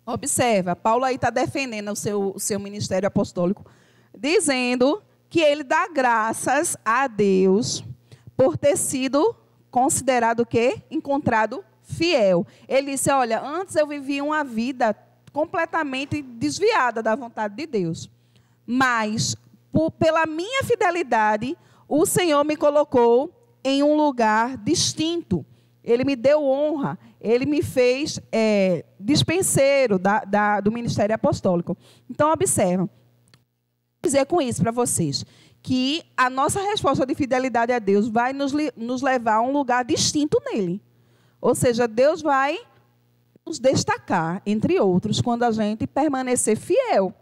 Observa, Paulo aí está defendendo o seu ministério apostólico, dizendo que ele dá graças a Deus por ter sido considerado o quê? Encontrado fiel. Ele disse, olha, antes eu vivia uma vida completamente desviada da vontade de Deus. Mas, pela minha fidelidade, o Senhor me colocou em um lugar distinto. Ele me deu honra. Ele me fez dispenseiro do ministério apostólico. Então, observa. Vou dizer com isso para vocês que a nossa resposta de fidelidade a Deus vai nos levar a um lugar distinto nele. Ou seja, Deus vai nos destacar, entre outros, quando a gente permanecer fiel.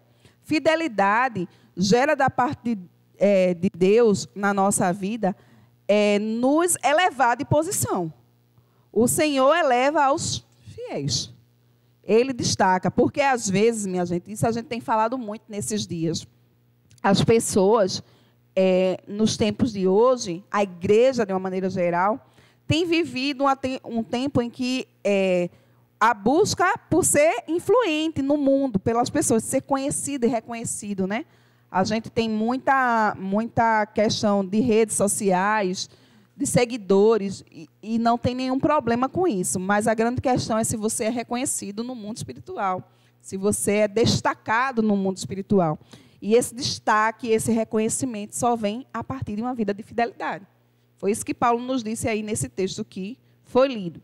Fidelidade gera da parte de Deus na nossa vida nos elevar de posição. O Senhor eleva aos fiéis. Ele destaca, porque às vezes, minha gente, isso a gente tem falado muito nesses dias. As pessoas, nos tempos de hoje, a igreja, de uma maneira geral, tem vivido um tempo em que a busca por ser influente no mundo, pelas pessoas, ser conhecido e reconhecido, né? A gente tem muita questão de redes sociais, de seguidores, e não tem nenhum problema com isso. Mas a grande questão é se você é reconhecido no mundo espiritual, se você é destacado no mundo espiritual. E esse destaque, esse reconhecimento só vem a partir de uma vida de fidelidade. Foi isso que Paulo nos disse aí nesse texto que foi lido.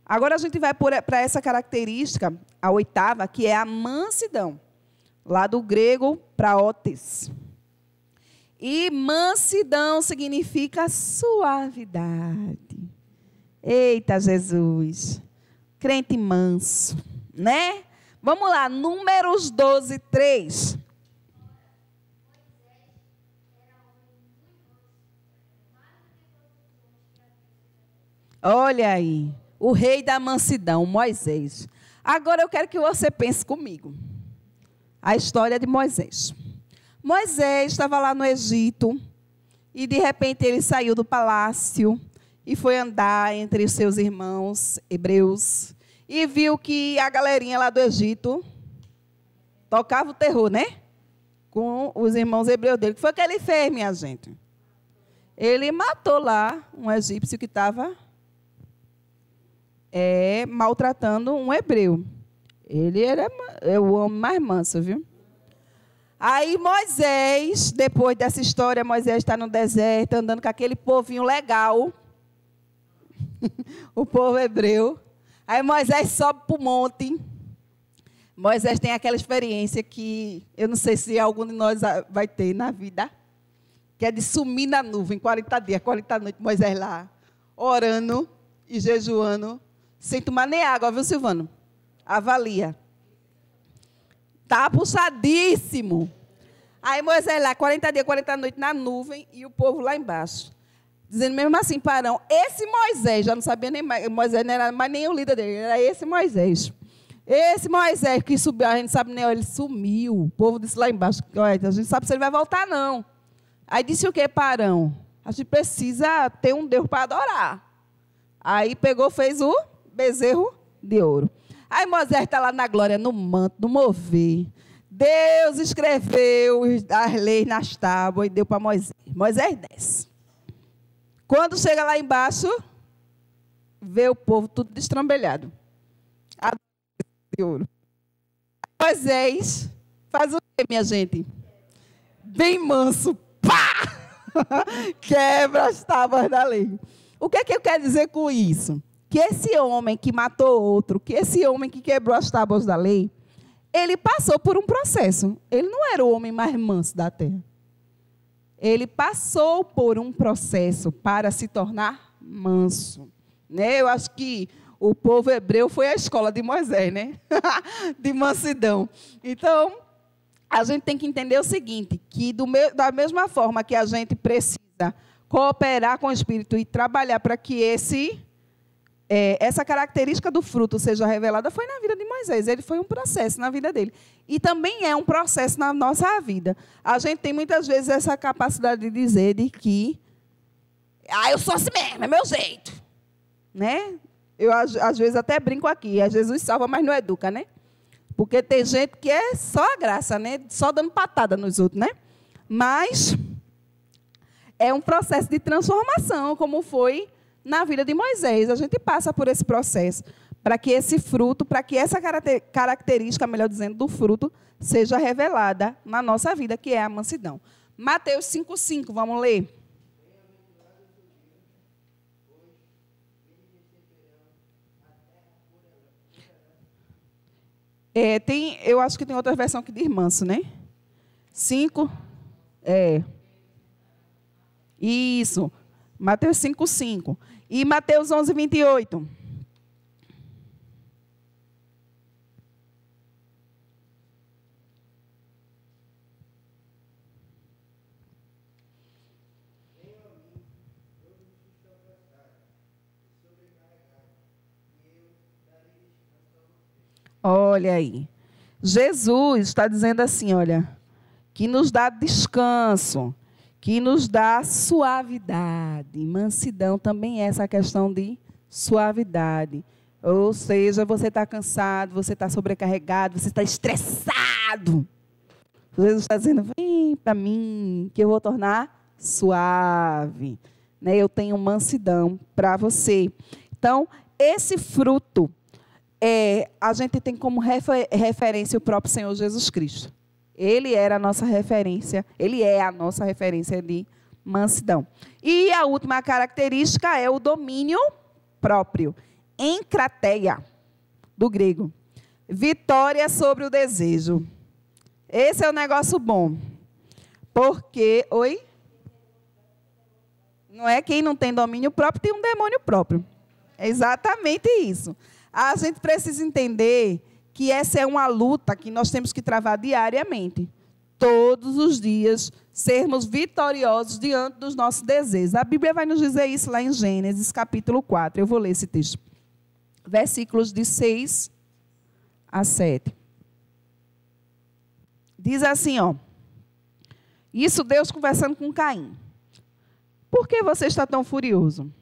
Agora a gente vai para essa característica, a 8ª, que é a mansidão. Lá do grego, praotes. E mansidão significa suavidade. Eita, Jesus. Crente manso, né? Vamos lá, Números 12, 3. Olha aí, o rei da mansidão, Moisés. Agora eu quero que você pense comigo. A história de Moisés. Moisés estava lá no Egito e, de repente, ele saiu do palácio e foi andar entre os seus irmãos hebreus e viu que a galerinha lá do Egito tocava o terror, né? Com os irmãos hebreus dele. O que foi que ele fez, minha gente? Ele matou lá um egípcio que estava maltratando um hebreu. Ele era o homem mais manso, viu? Aí Moisés, depois dessa história, Moisés está no deserto, andando com aquele povinho legal, o povo hebreu. Aí Moisés sobe para o monte. Moisés tem aquela experiência que eu não sei se algum de nós vai ter na vida, que é de sumir na nuvem, 40 dias, 40 noites, Moisés lá, orando e jejuando, sem tomar nem água, viu, Silvano? Avalia. Está puxadíssimo. Aí Moisés lá, 40 dias, 40 noites na nuvem, e o povo lá embaixo. Dizendo mesmo assim, Parão, esse Moisés, já não sabia nem mais, Moisés não era mais nem o líder dele, era esse Moisés. Esse Moisés que subiu, a gente sabe nem, ele sumiu. O povo disse lá embaixo, olha, a gente sabe se ele vai voltar, não. Aí disse o quê, Parão? A gente precisa ter um Deus para adorar. Aí pegou, fez o bezerro de ouro. Aí Moisés está lá na glória, no manto, no mover. Deus escreveu as leis nas tábuas e deu para Moisés. Moisés desce. Quando chega lá embaixo, vê o povo tudo destrambelhado. De ouro. Moisés faz o quê, minha gente? Bem manso. Pá! Quebra as tábuas da lei. O que é que eu quero dizer com isso? Que esse homem que matou outro, que esse homem que quebrou as tábuas da lei, ele passou por um processo. Ele não era o homem mais manso da terra. Ele passou por um processo para se tornar manso. Né? Eu acho que o povo hebreu foi a escola de Moisés, né? De mansidão. Então, a gente tem que entender o seguinte, que da mesma forma que a gente precisa cooperar com o Espírito e trabalhar para que essa característica do fruto seja revelada, foi na vida de Moisés. Ele foi um processo na vida dele. E também é um processo na nossa vida. A gente tem muitas vezes essa capacidade de dizer de que eu sou assim mesmo, é meu jeito. Né? Eu, às vezes, até brinco aqui. Jesus salva, mas não educa, né? Porque tem gente que é só a graça, né? Só dando patada nos outros, né? Mas é um processo de transformação, como foi na vida de Moisés. A gente passa por esse processo para que esse fruto, para que essa característica, melhor dizendo, do fruto, seja revelada na nossa vida, que é a mansidão. Mateus 5,5, vamos ler. Eu acho que tem outra versão que diz manso, né? 5. Isso. Mateus 5,5. E Mateus 11:28. Olha aí. Jesus está dizendo assim, olha, que nos dá descanso, que nos dá suavidade. Mansidão também é essa questão de suavidade. Ou seja, você está cansado, você está sobrecarregado, você está estressado. Jesus está dizendo, vem para mim, que eu vou tornar suave. Né? Eu tenho mansidão para você. Então, esse fruto, a gente tem como referência o próprio Senhor Jesus Cristo. Ele era a nossa referência, ele é a nossa referência de mansidão. E a última característica é o domínio próprio. Encrateia, do grego. Vitória sobre o desejo. Esse é um negócio bom. Porque, não é quem não tem domínio próprio, tem um demônio próprio. É exatamente isso. A gente precisa entender que essa é uma luta que nós temos que travar diariamente. Todos os dias, sermos vitoriosos diante dos nossos desejos. A Bíblia vai nos dizer isso lá em Gênesis, capítulo 4. Eu vou ler esse texto. Versículos de 6 a 7. Diz assim, ó. Isso Deus conversando com Caim. Por que você está tão furioso?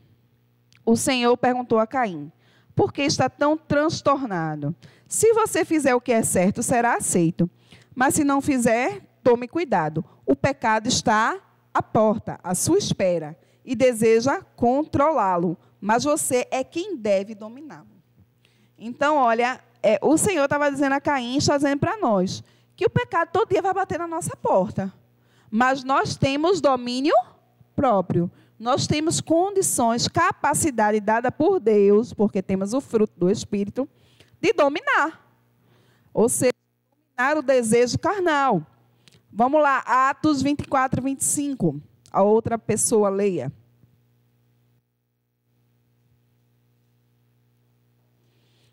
O Senhor perguntou a Caim. Por que está tão transtornado? Se você fizer o que é certo, será aceito. Mas se não fizer, tome cuidado. O pecado está à porta, à sua espera, e deseja controlá-lo. Mas você é quem deve dominá-lo. Então, olha, o Senhor estava dizendo a Caim, está dizendo para nós, que o pecado todo dia vai bater na nossa porta. Mas nós temos domínio próprio. Nós temos condições, capacidade dada por Deus, porque temos o fruto do Espírito, de dominar. Ou seja, dominar o desejo carnal. Vamos lá, Atos 24, 25. A outra pessoa leia.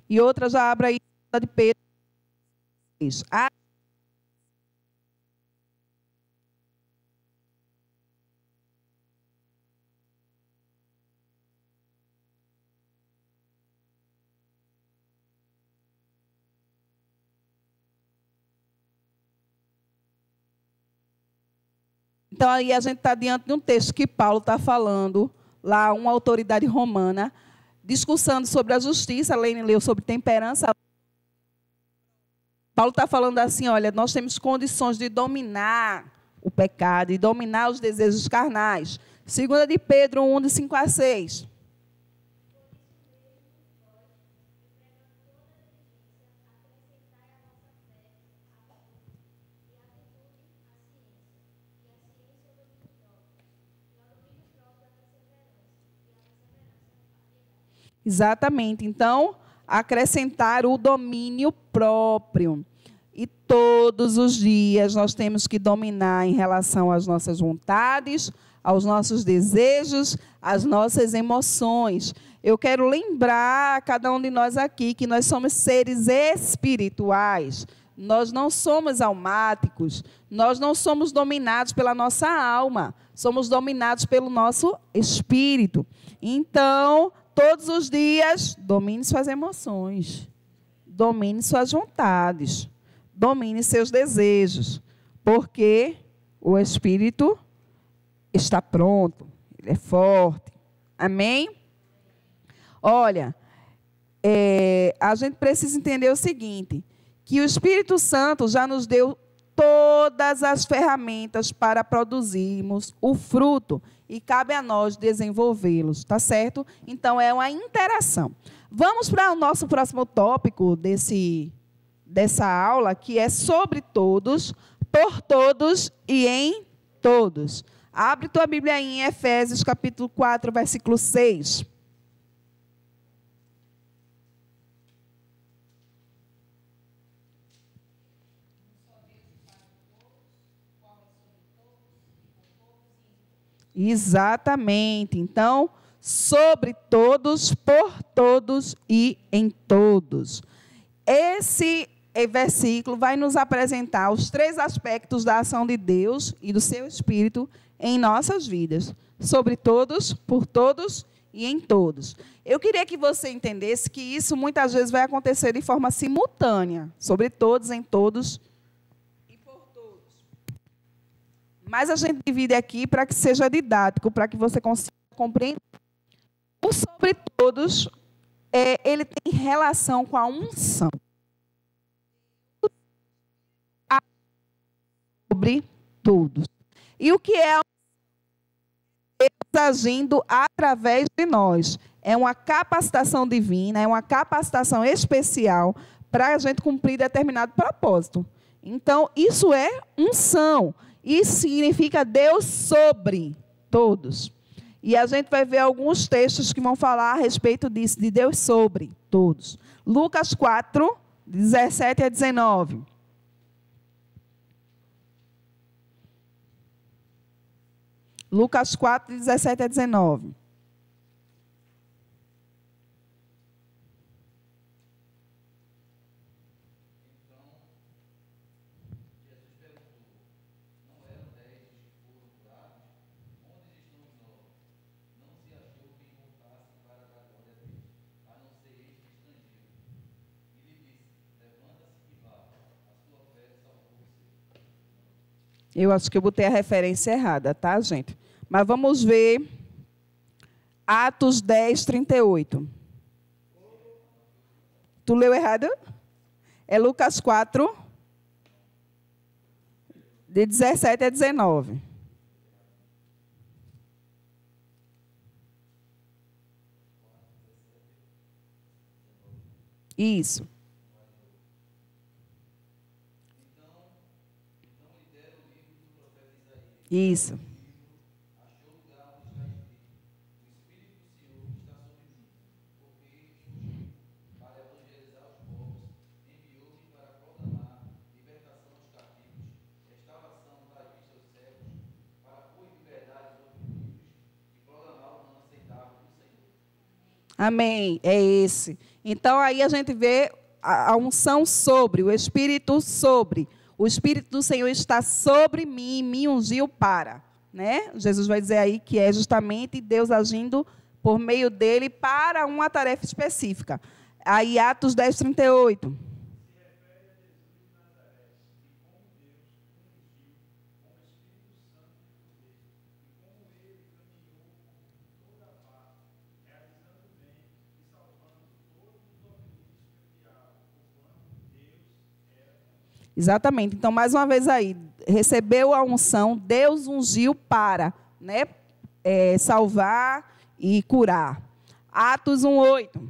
E outra já abre aí de Pedro. Então, aí a gente está diante de um texto que Paulo está falando, lá uma autoridade romana, discussando sobre a justiça, a Lene leu sobre temperança. Paulo está falando assim, olha, nós temos condições de dominar o pecado e dominar os desejos carnais. 2 de Pedro 1, de 5 a 6. Exatamente. Então, acrescentar o domínio próprio. E todos os dias nós temos que dominar em relação às nossas vontades, aos nossos desejos, às nossas emoções. Eu quero lembrar a cada um de nós aqui que nós somos seres espirituais. Nós não somos almáticos. Nós não somos dominados pela nossa alma. Somos dominados pelo nosso espírito. Então, todos os dias, domine suas emoções, domine suas vontades, domine seus desejos, porque o Espírito está pronto, ele é forte. Amém? Olha, a gente precisa entender o seguinte, que o Espírito Santo já nos deu todas as ferramentas para produzirmos o fruto e cabe a nós desenvolvê-los, tá certo? Então, é uma interação. Vamos para o nosso próximo tópico dessa aula, que é sobre todos, por todos e em todos. Abre tua Bíblia aí em Efésios, capítulo 4, versículo 6. Exatamente. Então, sobre todos, por todos e em todos. Esse versículo vai nos apresentar os 3 aspectos da ação de Deus e do seu Espírito em nossas vidas. Sobre todos, por todos e em todos. Eu queria que você entendesse que isso muitas vezes vai acontecer de forma simultânea. Sobre todos, em todos e por todos. Mas a gente divide aqui para que seja didático, para que você consiga compreender. O sobre todos, ele tem relação com a unção. Sobre todos. E o que é Deus agindo através de nós? É uma capacitação divina, é uma capacitação especial para a gente cumprir determinado propósito. Então, isso é unção. Isso significa Deus sobre todos. E a gente vai ver alguns textos que vão falar a respeito disso, de Deus sobre todos. Lucas 4, 17 a 19. Lucas 4, 17 a 19. Eu acho que eu botei a referência errada, tá, gente? Mas vamos ver Atos 10, 38. Tu leu errado? É Lucas 4, de 17 a 19. Isso. Isso. Amém. É esse. Então, aí a gente vê a unção sobre, o Espírito sobre. O Espírito do Senhor está sobre mim, me ungiu para. Né? Jesus vai dizer aí que é justamente Deus agindo por meio dele para uma tarefa específica. Aí, Atos 10, 38. Exatamente. Então, mais uma vez aí, recebeu a unção, Deus ungiu para, né, salvar e curar. Atos 1:8.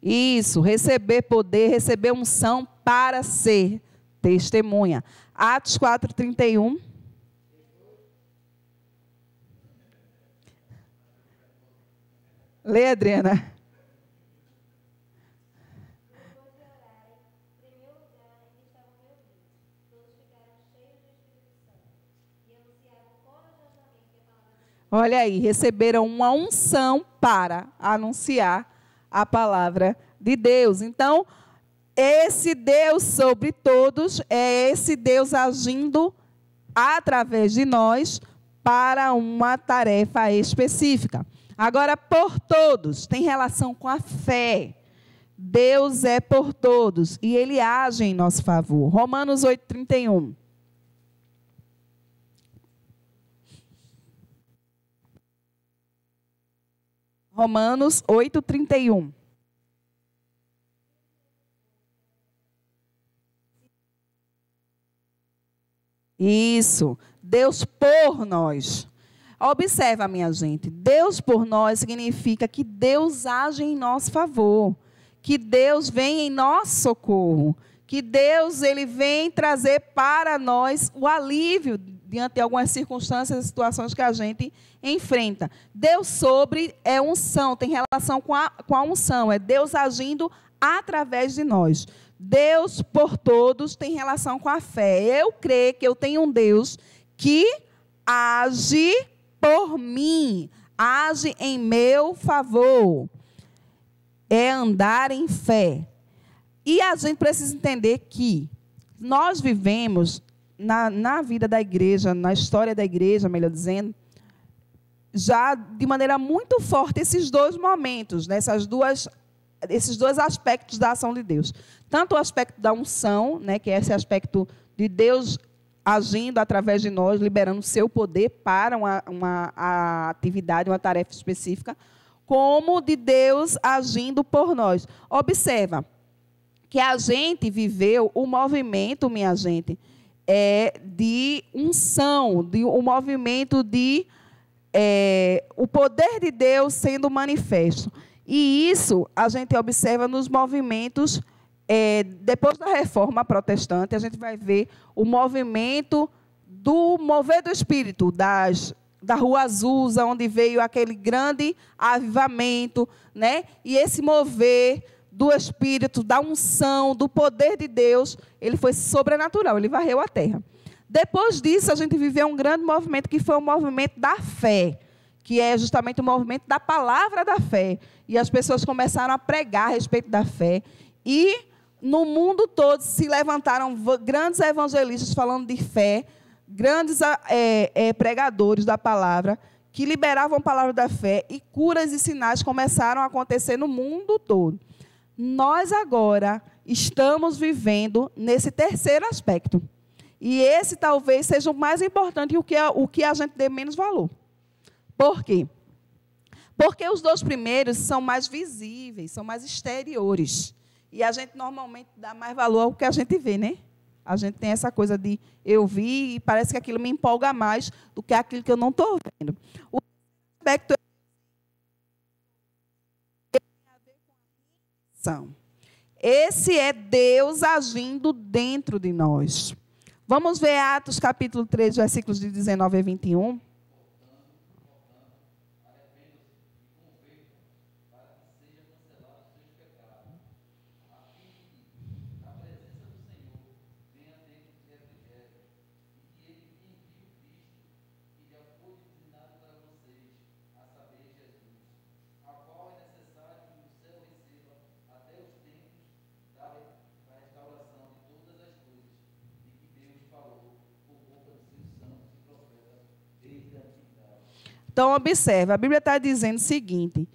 Isso, receber poder, receber unção para ser testemunha. Atos 4:31. Lê, Adriana. Depois de orarem, tremeu o lugar em que estavam reunidos. Todos ficaram cheios do Espírito Santo e anunciavam corajosamente a palavra de Deus. Olha aí, receberam uma unção para anunciar a palavra de Deus. Então, esse Deus sobre todos é esse Deus agindo através de nós para uma tarefa específica. Agora, por todos, tem relação com a fé. Deus é por todos e Ele age em nosso favor. Romanos 8:31. Romanos 8:31. Isso. Deus por nós. Observa, minha gente. Deus por nós significa que Deus age em nosso favor. Que Deus vem em nosso socorro. Que Deus ele vem trazer para nós o alívio diante de algumas circunstâncias e situações que a gente enfrenta. Deus sobre é unção, tem relação com a unção. É Deus agindo através de nós. Deus por todos tem relação com a fé. Eu creio que eu tenho um Deus que age por mim, age em meu favor. É andar em fé. E a gente precisa entender que nós vivemos na vida da igreja, na história da igreja, melhor dizendo, já de maneira muito forte esses dois momentos, né, esses dois aspectos da ação de Deus. Tanto o aspecto da unção, né, que é esse aspecto de Deus agindo através de nós, liberando o seu poder para uma atividade, uma tarefa específica, como de Deus agindo por nós. Observa que a gente viveu o movimento, minha gente, de unção, um movimento de o poder de Deus sendo manifesto. E isso a gente observa nos movimentos, depois da reforma protestante, a gente vai ver o movimento do mover do Espírito, da Rua Azusa, onde veio aquele grande avivamento, né? E esse mover do Espírito, da unção, do poder de Deus, ele foi sobrenatural, ele varreu a terra. Depois disso, a gente viveu um grande movimento, que foi o movimento da fé, que é justamente o movimento da palavra da fé. E as pessoas começaram a pregar a respeito da fé. E no mundo todo se levantaram grandes evangelistas falando de fé, grandes pregadores da palavra, que liberavam a palavra da fé, e curas e sinais começaram a acontecer no mundo todo. Nós agora estamos vivendo nesse terceiro aspecto. E esse talvez seja o mais importante e o que a gente dê menos valor. Por quê? Porque os dois primeiros são mais visíveis, são mais exteriores. E a gente normalmente dá mais valor ao que a gente vê, né? A gente tem essa coisa de eu vi e parece que aquilo me empolga mais do que aquilo que eu não estou vendo. O aspecto esse é Deus agindo dentro de nós. Vamos ver Atos capítulo 3, versículos de 19 a 21. Então, observe, a Bíblia está dizendo o seguinte,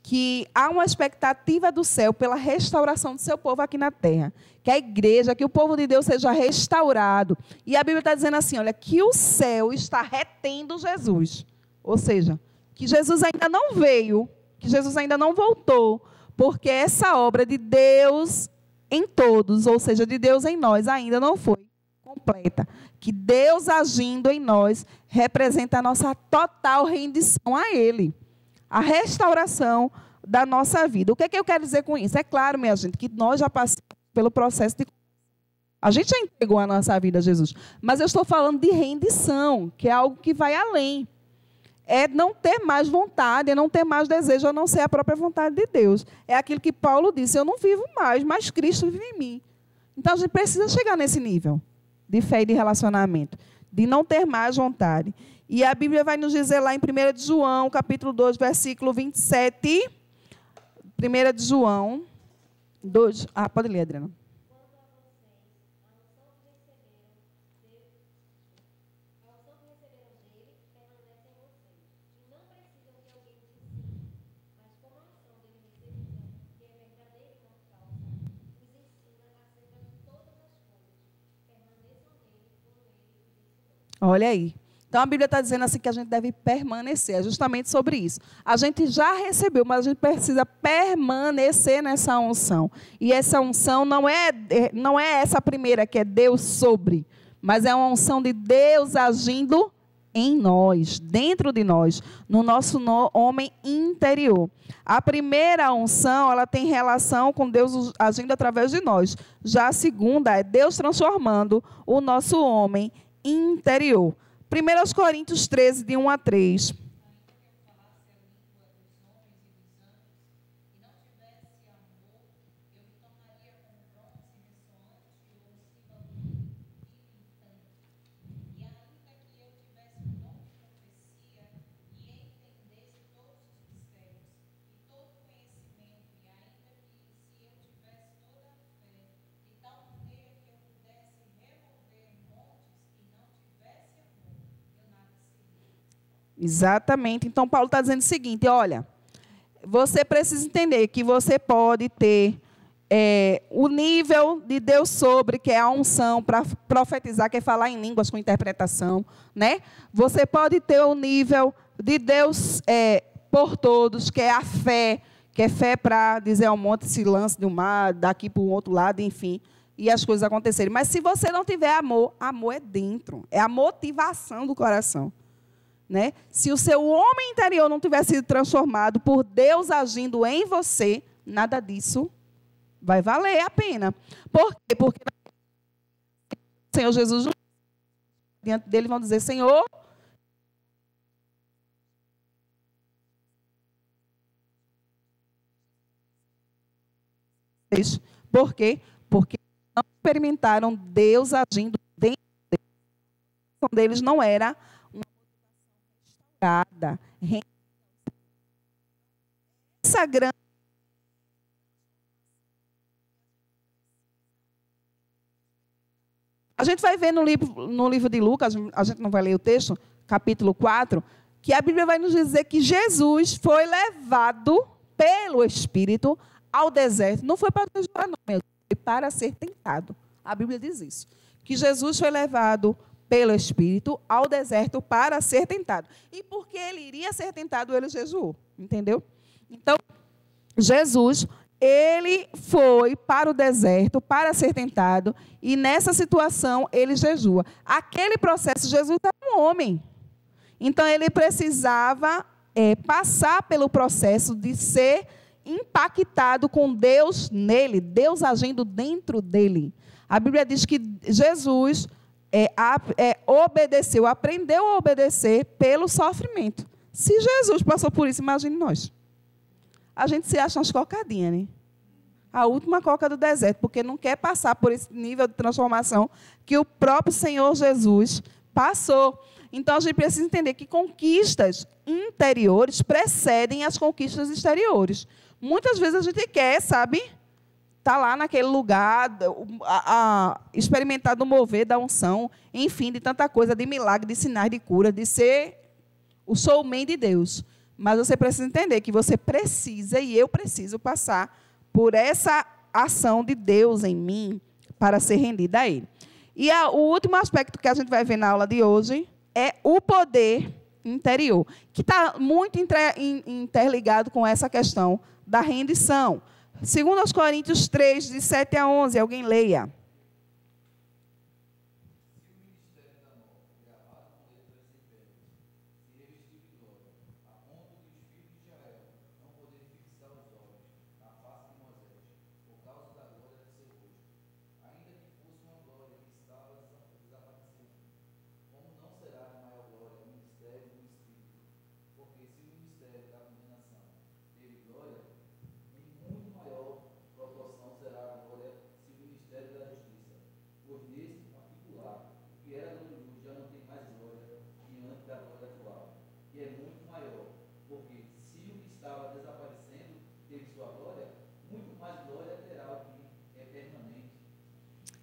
que há uma expectativa do céu pela restauração do seu povo aqui na terra. Que a igreja, que o povo de Deus seja restaurado. E a Bíblia está dizendo assim, olha, que o céu está retendo Jesus. Ou seja, que Jesus ainda não veio, que Jesus ainda não voltou, porque essa obra de Deus em todos, ou seja, de Deus em nós, ainda não foi completa. Que Deus agindo em nós representa a nossa total rendição a Ele. A restauração da nossa vida. O que é que eu quero dizer com isso? É claro, minha gente, que nós já passamos pelo processo de... A gente já entregou a nossa vida a Jesus. Mas eu estou falando de rendição, que é algo que vai além. É não ter mais vontade, é não ter mais desejo, a não ser a própria vontade de Deus. É aquilo que Paulo disse, eu não vivo mais, mas Cristo vive em mim. Então, a gente precisa chegar nesse nível de fé e de relacionamento, de não ter mais vontade. E a Bíblia vai nos dizer lá em 1 de João, capítulo 2, versículo 27. 1 de João 2. Pode ler, Adriana. Olha aí. Então, a Bíblia está dizendo assim que a gente deve permanecer. É justamente sobre isso. A gente já recebeu, mas a gente precisa permanecer nessa unção. E essa unção não é essa primeira, que é Deus sobre, mas é uma unção de Deus agindo em nós, dentro de nós, no nosso homem interior. A primeira unção, ela tem relação com Deus agindo através de nós. Já a segunda é Deus transformando o nosso homem interior. 1 Coríntios 13, de 1 a 3. Exatamente. Então, Paulo está dizendo o seguinte, olha, você precisa entender que você pode ter o nível de Deus sobre, que é a unção para profetizar, que é falar em línguas com interpretação, né? Você pode ter o nível de Deus por todos, que é a fé, que é fé para dizer ao monte, se lance de um mar, daqui para o outro lado, enfim, e as coisas acontecerem. Mas se você não tiver amor, amor é dentro, é a motivação do coração. Né? Se o seu homem interior não tivesse sido transformado por Deus agindo em você, nada disso vai valer a pena. Por quê? Porque o Senhor Jesus, diante dele, vão dizer, Senhor, por quê? Porque não experimentaram Deus agindo dentro deles. A motivação deles não era essa grande a gente vai ver no livro de Lucas, a gente não vai ler o texto, capítulo 4, que a Bíblia vai nos dizer que Jesus foi levado pelo Espírito ao deserto. Não foi para jejuar, não, foi para ser tentado. A Bíblia diz isso. Que Jesus foi levado pelo Espírito ao deserto para ser tentado. E porque ele iria ser tentado, ele jejuou. Entendeu? Então, Jesus, ele foi para o deserto para ser tentado e nessa situação ele jejua. Aquele processo, Jesus era um homem. Então, ele precisava passar pelo processo de ser impactado com Deus nele, Deus agindo dentro dele. A Bíblia diz que Jesus obedeceu, aprendeu a obedecer pelo sofrimento. Se Jesus passou por isso, imagine nós. A gente se acha umas cocadinhas, né? A última coca do deserto, porque não quer passar por esse nível de transformação que o próprio Senhor Jesus passou. Então, a gente precisa entender que conquistas interiores precedem as conquistas exteriores. Muitas vezes a gente quer, sabe, estar lá naquele lugar, experimentar do mover, da unção, enfim, de tanta coisa, de milagre, de sinais, de cura, de ser o showman de Deus. Mas você precisa entender que você precisa, e eu preciso passar por essa ação de Deus em mim para ser rendida a Ele. E o último aspecto que a gente vai ver na aula de hoje é o poder interior, que está muito interligado com essa questão da rendição. 2 Coríntios 3, de 7 a 11, alguém leia.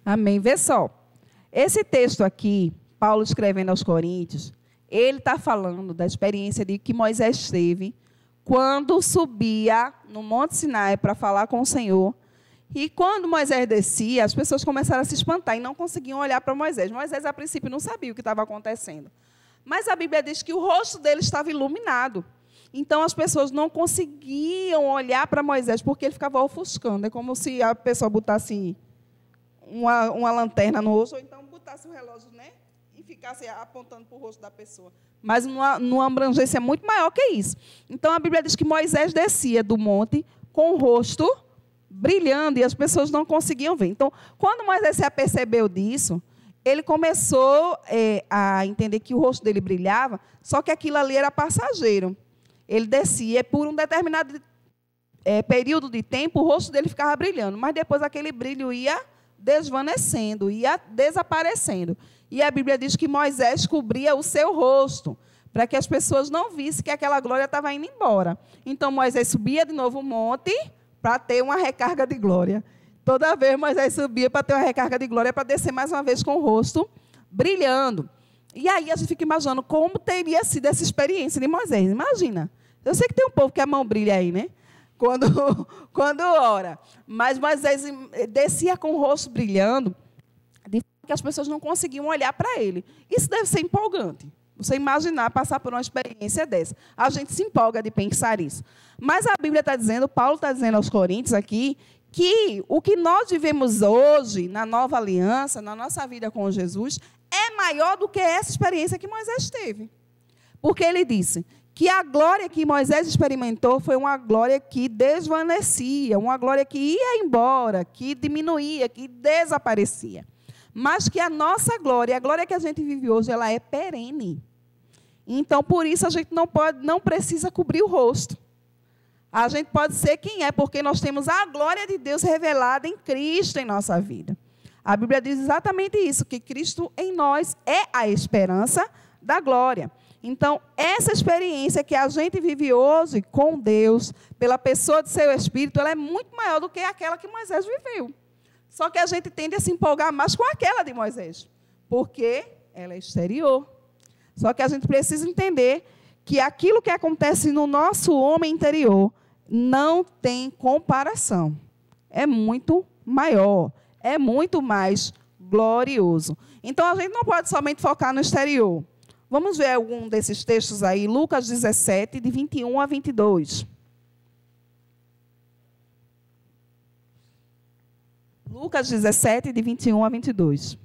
Amém. Vê só. Esse texto aqui, Paulo escrevendo aos Coríntios, ele está falando da experiência de que Moisés teve quando subia no Monte Sinai para falar com o Senhor. E quando Moisés descia, as pessoas começaram a se espantar e não conseguiam olhar para Moisés. Moisés, a princípio, não sabia o que estava acontecendo. Mas a Bíblia diz que o rosto dele estava iluminado. Então, as pessoas não conseguiam olhar para Moisés, porque ele ficava ofuscando. É como se a pessoa botasse uma lanterna no rosto, ou então botasse o relógio, né? E ficasse apontando para o rosto da pessoa. Mas numa abrangência muito maior que isso. Então, a Bíblia diz que Moisés descia do monte com o rosto brilhando, e as pessoas não conseguiam ver. Então, quando Moisés se apercebeu disso, ele começou a entender que o rosto dele brilhava, só que aquilo ali era passageiro. Ele descia, e por um determinado período de tempo, o rosto dele ficava brilhando, mas depois aquele brilho ia desvanecendo, ia desaparecendo. E a Bíblia diz que Moisés cobria o seu rosto, para que as pessoas não vissem que aquela glória estava indo embora. Então, Moisés subia de novo o monte para ter uma recarga de glória. Toda vez Moisés subia para ter uma recarga de glória, para descer mais uma vez com o rosto brilhando. E aí a gente fica imaginando como teria sido essa experiência de Moisés. Imagina. Eu sei que tem um povo que a mão brilha aí, né? Quando ora. Mas Moisés descia com o rosto brilhando, de forma que as pessoas não conseguiam olhar para ele. Isso deve ser empolgante. Você imaginar passar por uma experiência dessa. A gente se empolga de pensar isso. Mas a Bíblia está dizendo, Paulo está dizendo aos Coríntios aqui, que o que nós vivemos hoje, na nova aliança, na nossa vida com Jesus, é maior do que essa experiência que Moisés teve. Porque ele disse que a glória que Moisés experimentou foi uma glória que desvanecia, uma glória que ia embora, que diminuía, que desaparecia. Mas que a nossa glória, a glória que a gente vive hoje, ela é perene. Então, por isso, a gente não precisa cobrir o rosto. A gente pode ser quem é, porque nós temos a glória de Deus revelada em Cristo em nossa vida. A Bíblia diz exatamente isso, que Cristo em nós é a esperança da glória. Então, essa experiência que a gente vive hoje com Deus, pela pessoa do seu Espírito, ela é muito maior do que aquela que Moisés viveu. Só que a gente tende a se empolgar mais com aquela de Moisés, porque ela é exterior. Só que a gente precisa entender que aquilo que acontece no nosso homem interior não tem comparação. É muito maior, é muito mais glorioso. Então, a gente não pode somente focar no exterior. Vamos ver algum desses textos aí, Lucas 17, de 21 a 22. Lucas 17, de 21 a 22.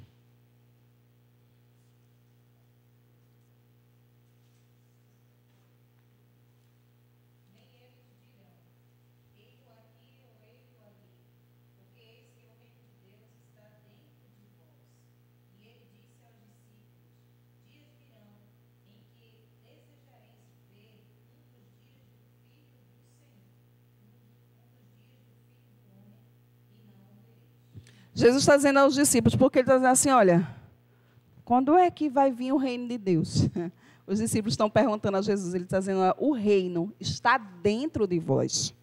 Jesus está dizendo aos discípulos, porque ele está dizendo assim, olha, quando é que vai vir o reino de Deus? Os discípulos estão perguntando a Jesus, ele está dizendo, o reino está dentro de vós.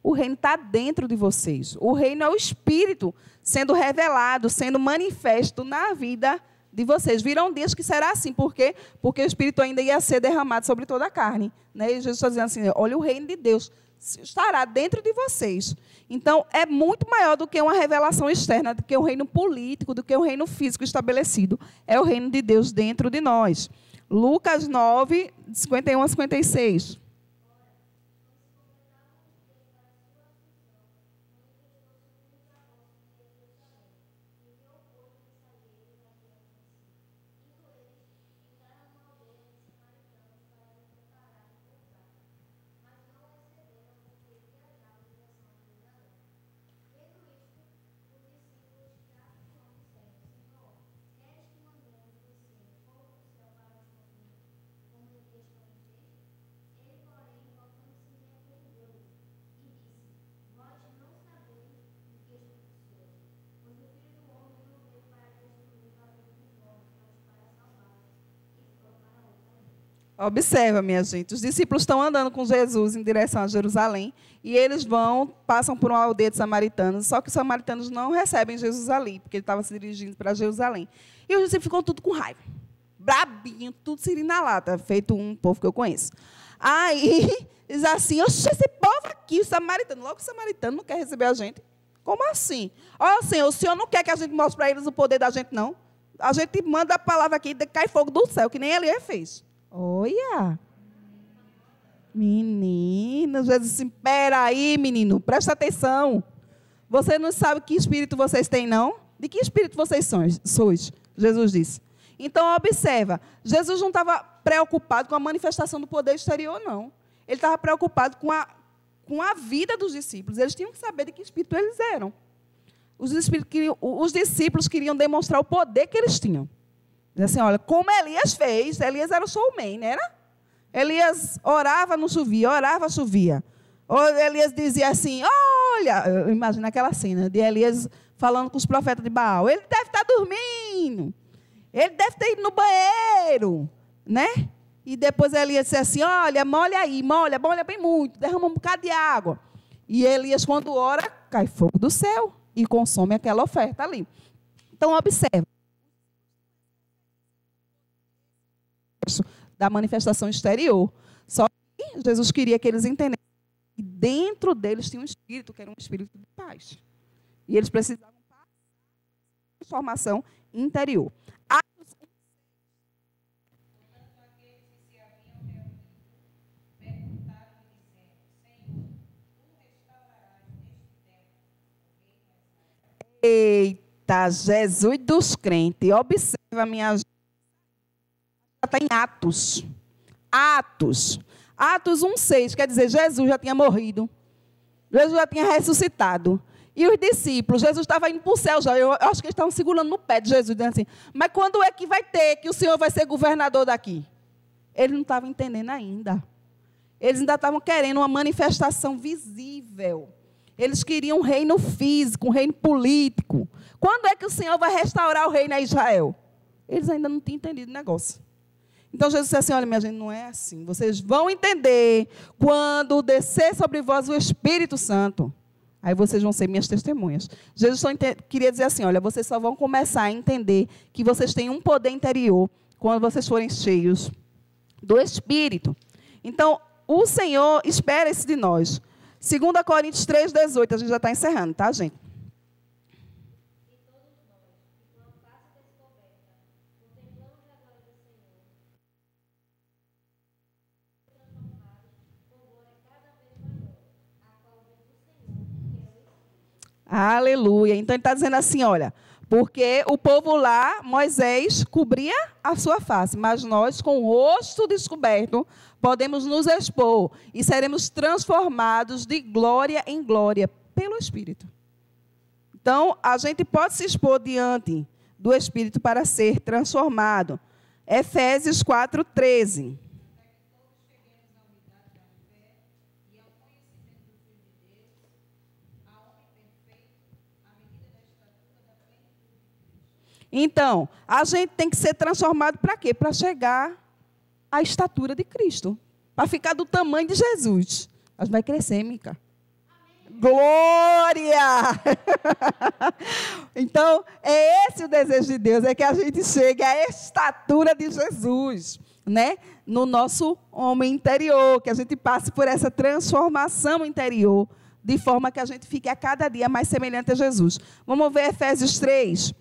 O reino está dentro de vocês. O reino é o Espírito sendo revelado, sendo manifesto na vida de vocês. Virão dias que será assim. Por quê? Porque o Espírito ainda ia ser derramado sobre toda a carne. Né? E Jesus está dizendo assim, olha, o reino de Deus estará dentro de vocês. Então, é muito maior do que uma revelação externa, do que um reino político, do que um reino físico estabelecido. É o reino de Deus dentro de nós. Lucas 9, 51 a 56. Observa, minha gente, os discípulos estão andando com Jesus em direção a Jerusalém e eles passam por uma aldeia de samaritanos, só que os samaritanos não recebem Jesus ali, porque ele estava se dirigindo para Jerusalém. E os discípulos ficam tudo com raiva, brabinho, tudo siri na lata, feito um povo que eu conheço. Aí, diz assim, oxe, esse povo aqui, os samaritanos, logo os samaritanos não quer receber a gente. Como assim? Ó, Senhor, o Senhor não quer que a gente mostre para eles o poder da gente, não? A gente manda a palavra aqui, cai fogo do céu, que nem Elias fez. Olha. Menino, Jesus disse, peraí, menino, presta atenção. Você não sabe que espírito vocês têm, não? De que espírito vocês sois? Jesus disse. Então, observa, Jesus não estava preocupado com a manifestação do poder exterior, não. Ele estava preocupado com a vida dos discípulos. Eles tinham que saber de que espírito eles eram. Os discípulos queriam demonstrar o poder que eles tinham. Diz assim, olha, como Elias fez, Elias era o showman, não era? Elias orava, não chovia, orava, chovia. Ou Elias dizia assim, olha, imagina aquela cena de Elias falando com os profetas de Baal. Ele deve estar dormindo. Ele deve ter ido no banheiro, né? E depois Elias disse assim, olha, molha aí, molha bem muito, derrama um bocado de água. E Elias, quando ora, cai fogo do céu e consome aquela oferta ali. Então, observa. Da manifestação exterior. Só que Jesus queria que eles entendessem que dentro deles tinha um espírito, que era um espírito de paz. E eles precisavam de transformação interior. Eita, Jesus dos crentes. Observa, minha gente. Está em Atos. Atos 1,6, quer dizer, Jesus já tinha morrido. Jesus já tinha ressuscitado. E os discípulos, Jesus estava indo para o céu já. Eu acho que eles estavam segurando no pé de Jesus, dizendo assim, mas quando é que vai ter, que o Senhor vai ser governador daqui? Eles não estavam entendendo ainda. Eles ainda estavam querendo uma manifestação visível. Eles queriam um reino físico, um reino político. Quando é que o Senhor vai restaurar o reino a Israel? Eles ainda não tinham entendido o negócio. Então, Jesus disse assim, olha, minha gente, não é assim. Vocês vão entender quando descer sobre vós o Espírito Santo. Aí vocês vão ser minhas testemunhas. Jesus só queria dizer assim, olha, vocês só vão começar a entender que vocês têm um poder interior quando vocês forem cheios do Espírito. Então, o Senhor espera isso de nós. 2 Coríntios 3,18, a gente já está encerrando, tá, gente? Aleluia. Então, ele está dizendo assim, olha, porque o povo lá, Moisés, cobria a sua face, mas nós, com o rosto descoberto, podemos nos expor e seremos transformados de glória em glória pelo Espírito. Então, a gente pode se expor diante do Espírito para ser transformado. Efésios 4,13. Então, a gente tem que ser transformado para quê? Para chegar à estatura de Cristo. Para ficar do tamanho de Jesus. A gente vai crescer, Mica. Glória! Então, é esse o desejo de Deus, é que a gente chegue à estatura de Jesus, né? No nosso homem interior, que a gente passe por essa transformação interior, de forma que a gente fique a cada dia mais semelhante a Jesus. Vamos ver Efésios 3.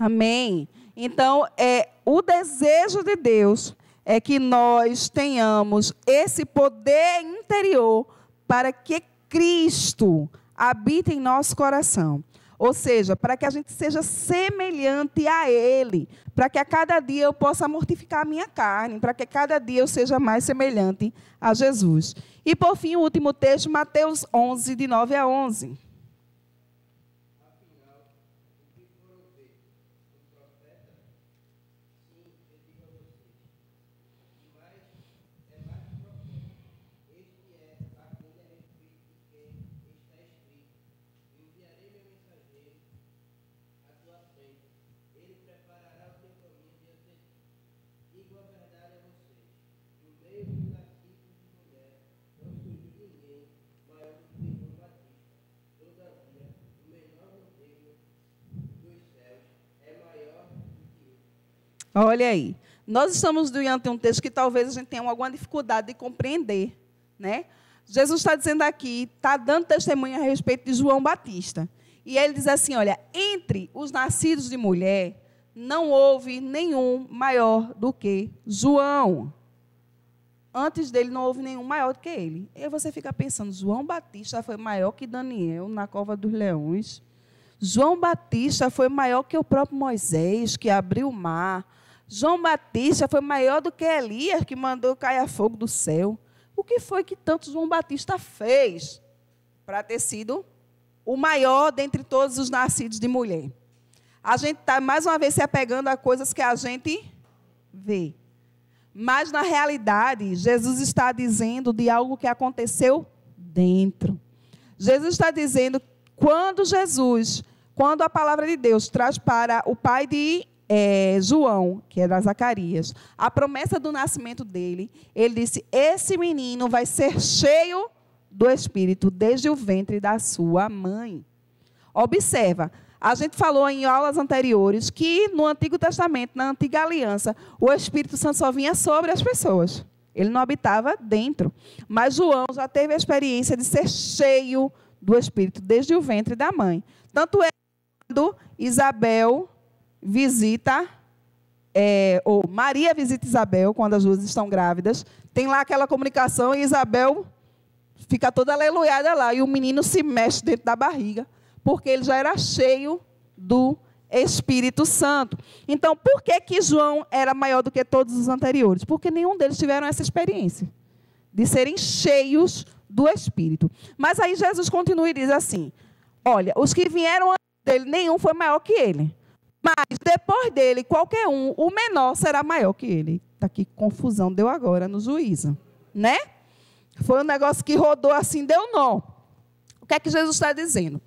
Amém. Então, o desejo de Deus é que nós tenhamos esse poder interior para que Cristo habite em nosso coração. Ou seja, para que a gente seja semelhante a Ele, para que a cada dia eu possa mortificar a minha carne, para que a cada dia eu seja mais semelhante a Jesus. E, por fim, o último texto, Mateus 11, de 9 a 11. Olha aí. Nós estamos diante de um texto que talvez a gente tenha alguma dificuldade de compreender, né? Jesus está dizendo aqui, está dando testemunho a respeito de João Batista. E ele diz assim, olha, entre os nascidos de mulher, não houve nenhum maior do que João. Antes dele não houve nenhum maior do que ele. E você fica pensando, João Batista foi maior que Daniel na cova dos leões. João Batista foi maior que o próprio Moisés, que abriu o mar. João Batista foi maior do que Elias, que mandou cair fogo do céu. O que foi que tanto João Batista fez para ter sido o maior dentre todos os nascidos de mulher? A gente está, mais uma vez, se apegando a coisas que a gente vê. Mas, na realidade, Jesus está dizendo de algo que aconteceu dentro. Jesus está dizendo, quando a palavra de Deus traz para o pai de João, que era Zacarias, a promessa do nascimento dele, ele disse, esse menino vai ser cheio do Espírito desde o ventre da sua mãe. Observa, a gente falou em aulas anteriores que no Antigo Testamento, na Antiga Aliança, o Espírito Santo só vinha sobre as pessoas. Ele não habitava dentro. Mas João já teve a experiência de ser cheio do Espírito desde o ventre da mãe. Tanto é quando Isabel visita, ou Maria visita Isabel, quando as duas estão grávidas, tem lá aquela comunicação e Isabel fica toda aleluiada lá, e o menino se mexe dentro da barriga, porque ele já era cheio do Espírito Santo. Então, por que João era maior do que todos os anteriores? Porque nenhum deles tiveram essa experiência de serem cheios do Espírito. Mas aí Jesus continua e diz assim, olha, os que vieram antes dele, nenhum foi maior que ele. Mas depois dele, qualquer um, o menor será maior que ele. Tá, que confusão deu agora no juízo, né? Foi um negócio que rodou assim, deu nó. O que é que Jesus está dizendo?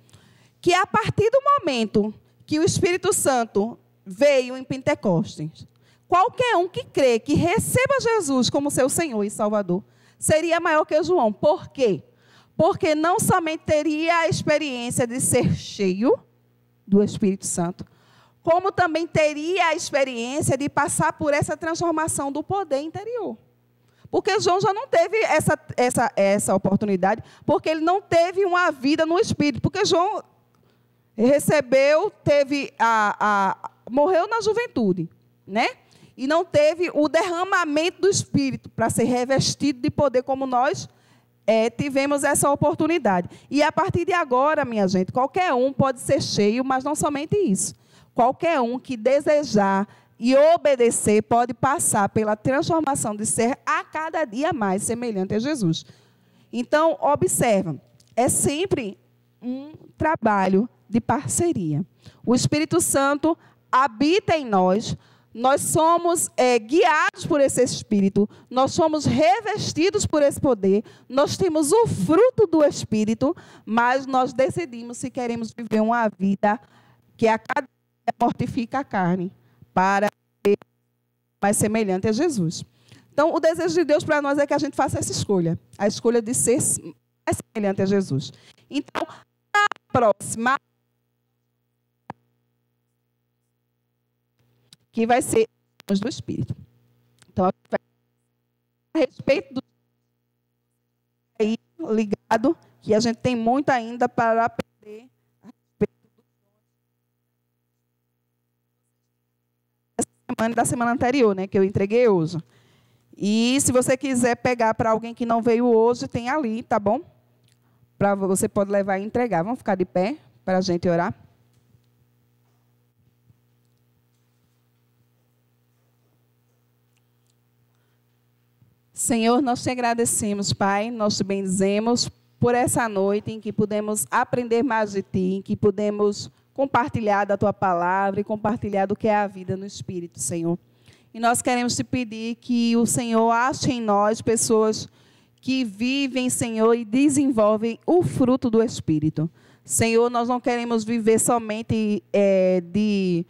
Que a partir do momento que o Espírito Santo veio em Pentecostes, qualquer um que crê, que receba Jesus como seu Senhor e Salvador, seria maior que João. Por quê? Porque não somente teria a experiência de ser cheio do Espírito Santo, como também teria a experiência de passar por essa transformação do poder interior. Porque João já não teve essa oportunidade, porque ele não teve uma vida no Espírito. Porque João recebeu, morreu na juventude, né? E não teve o derramamento do Espírito para ser revestido de poder como nós tivemos essa oportunidade. E a partir de agora, minha gente, qualquer um pode ser cheio, mas não somente isso. Qualquer um que desejar e obedecer pode passar pela transformação de ser a cada dia mais semelhante a Jesus. Então, observa, é sempre um trabalho de parceria. O Espírito Santo habita em nós, nós somos guiados por esse Espírito, nós somos revestidos por esse poder, nós temos o fruto do Espírito, mas nós decidimos se queremos viver uma vida que a cada dia mortifica a carne, para ser mais semelhante a Jesus. Então, o desejo de Deus para nós é que a gente faça essa escolha, a escolha de ser mais semelhante a Jesus. Então, na próxima, que vai ser do Espírito. Então, a respeito do aí ligado, que a gente tem muito ainda para aprender a respeito da semana anterior, né, que eu entreguei hoje. E se você quiser pegar para alguém que não veio hoje, tem ali, tá bom? Você pode levar e entregar. Vamos ficar de pé para a gente orar. Senhor, nós te agradecemos, Pai, nós te bendizemos por essa noite em que pudemos aprender mais de Ti, em que pudemos compartilhar da Tua palavra e compartilhar do que é a vida no Espírito, Senhor. E nós queremos te pedir que o Senhor ache em nós pessoas que vivem, Senhor, e desenvolvem o fruto do Espírito. Senhor, nós não queremos viver somente de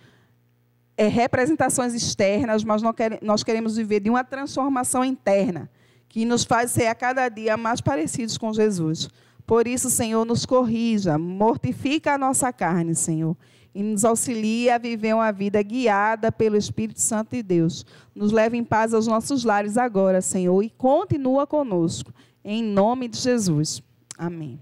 representações externas, mas nós queremos viver de uma transformação interna, que nos faz ser a cada dia mais parecidos com Jesus. Por isso, Senhor, nos corrija, mortifica a nossa carne, Senhor, e nos auxilie a viver uma vida guiada pelo Espírito Santo de Deus. Nos leve em paz aos nossos lares agora, Senhor, e continua conosco. Em nome de Jesus. Amém.